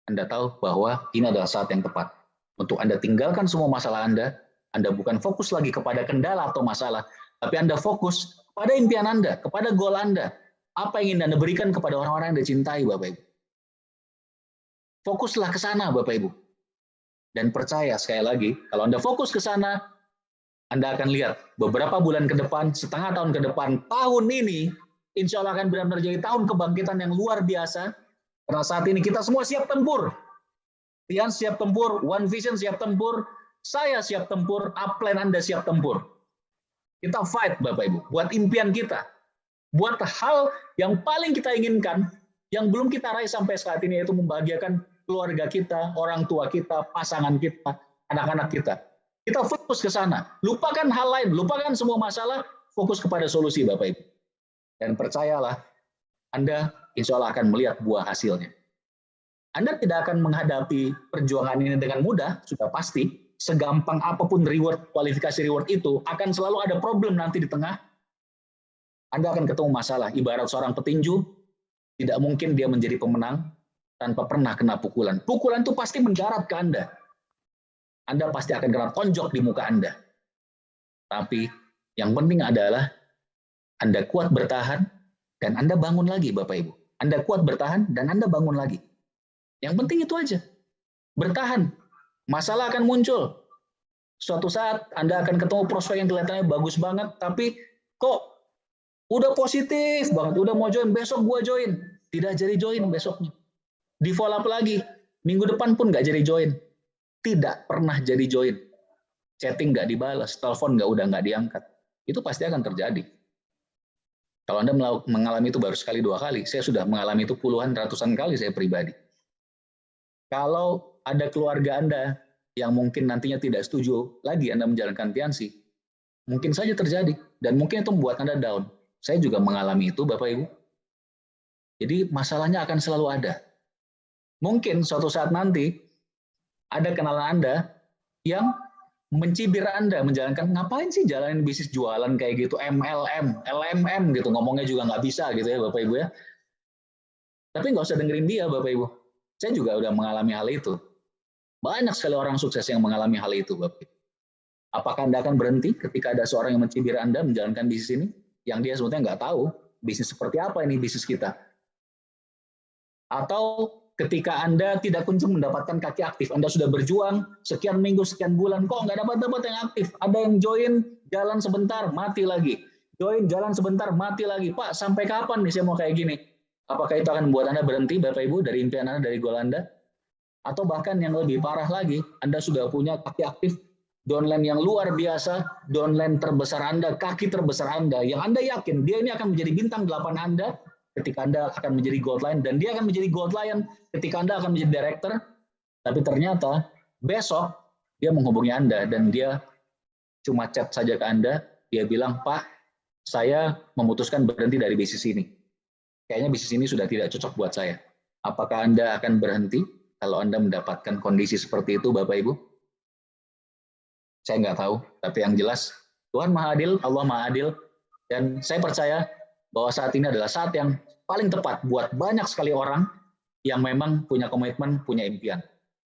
Anda tahu bahwa ini adalah saat yang tepat. Untuk Anda tinggalkan semua masalah Anda bukan fokus lagi kepada kendala atau masalah, tapi Anda fokus pada impian Anda, kepada goal Anda. Apa yang ingin Anda berikan kepada orang-orang yang Anda cintai Bapak Ibu. Fokuslah ke sana Bapak Ibu. Dan percaya sekali lagi, kalau Anda fokus ke sana, Anda akan lihat beberapa bulan ke depan, setengah tahun ke depan, tahun ini, insya Allah akan benar-benar jadi tahun kebangkitan yang luar biasa. Karena saat ini kita semua siap tempur. Tian siap tempur, One Vision siap tempur, saya siap tempur, Upland Anda siap tempur. Kita fight Bapak Ibu, buat impian kita. Buat hal yang paling kita inginkan, yang belum kita raih sampai saat ini, yaitu membahagiakan keluarga kita, orang tua kita, pasangan kita, anak-anak kita. Kita fokus ke sana. Lupakan hal lain, lupakan semua masalah, fokus kepada solusi Bapak Ibu. Dan percayalah, Anda insya Allah akan melihat buah hasilnya. Anda tidak akan menghadapi perjuangan ini dengan mudah, sudah pasti. Segampang apapun reward, kualifikasi reward itu, akan selalu ada problem nanti di tengah. Anda akan ketemu masalah. Ibarat seorang petinju, tidak mungkin dia menjadi pemenang tanpa pernah kena pukulan. Pukulan itu pasti mendarat ke Anda. Anda pasti akan kena tonjok di muka Anda. Tapi yang penting adalah Anda kuat bertahan dan Anda bangun lagi Bapak Ibu. Anda kuat bertahan dan Anda bangun lagi. Yang penting itu aja. Bertahan. Masalah akan muncul. Suatu saat Anda akan ketemu prospek yang kelihatannya bagus banget, tapi kok udah positif banget, udah mau join, besok gua join. Tidak jadi join besoknya. Di follow up lagi, minggu depan pun nggak jadi join. Tidak pernah jadi join. chatting nggak dibalas, telepon nggak diangkat. Itu pasti akan terjadi. Kalau Anda mengalami itu baru sekali 2 kali, saya sudah mengalami itu puluhan, ratusan kali saya pribadi. Kalau ada keluarga Anda yang mungkin nantinya tidak setuju lagi Anda menjalankan piansi, mungkin saja terjadi, dan mungkin itu membuat Anda down. Saya juga mengalami itu, Bapak Ibu. Jadi masalahnya akan selalu ada. Mungkin suatu saat nanti ada kenalan Anda yang mencibir Anda menjalankan, ngapain sih jalanin bisnis jualan kayak gitu, MLM, LMM gitu, ngomongnya juga nggak bisa gitu ya Bapak Ibu ya. Tapi nggak usah dengerin dia Bapak Ibu. Saya juga udah mengalami hal itu. Banyak sekali orang sukses yang mengalami hal itu Bapak Ibu. Apakah Anda akan berhenti ketika ada seorang yang mencibir Anda menjalankan bisnis ini, yang dia sebetulnya nggak tahu bisnis seperti apa ini bisnis kita? Atau ketika Anda tidak kunjung mendapatkan kaki aktif, Anda sudah berjuang sekian minggu, sekian bulan, kok nggak dapat yang aktif? Ada yang join, jalan sebentar, mati lagi. Join, jalan sebentar, mati lagi. Pak, sampai kapan nih saya mau kayak gini? Apakah itu akan membuat Anda berhenti, Bapak Ibu, dari impian Anda, dari goal Anda? Atau bahkan yang lebih parah lagi, Anda sudah punya kaki aktif, downline yang luar biasa, downline terbesar Anda, kaki terbesar Anda, yang Anda yakin dia ini akan menjadi bintang 8 Anda, ketika Anda akan menjadi gold lion, dan dia akan menjadi gold lion ketika Anda akan menjadi director, tapi ternyata besok dia menghubungi Anda, dan dia cuma chat saja ke Anda, dia bilang, Pak, saya memutuskan berhenti dari bisnis ini. Kayaknya bisnis ini sudah tidak cocok buat saya. Apakah Anda akan berhenti kalau Anda mendapatkan kondisi seperti itu, Bapak Ibu? Saya nggak tahu, tapi yang jelas, Tuhan Maha Adil, Allah Maha Adil, dan saya percaya bahwa saat ini adalah saat yang paling tepat buat banyak sekali orang yang memang punya komitmen, punya impian.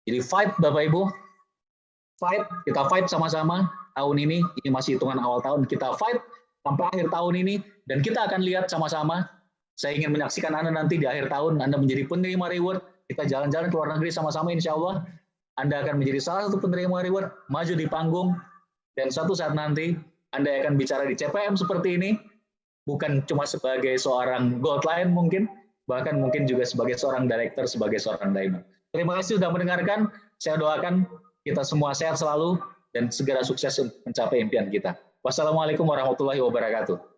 Jadi fight Bapak Ibu, fight, kita fight sama-sama tahun ini masih hitungan awal tahun, kita fight sampai akhir tahun ini, dan kita akan lihat sama-sama, saya ingin menyaksikan Anda nanti di akhir tahun, Anda menjadi penerima reward, kita jalan-jalan ke luar negeri sama-sama insya Allah, Anda akan menjadi salah satu penerima reward, maju di panggung, dan suatu saat nanti Anda akan bicara di CPM seperti ini, bukan cuma sebagai seorang gold lion mungkin, bahkan mungkin juga sebagai seorang director, sebagai seorang diamond. Terima kasih sudah mendengarkan, saya doakan kita semua sehat selalu, dan segera sukses mencapai impian kita. Wassalamualaikum warahmatullahi wabarakatuh.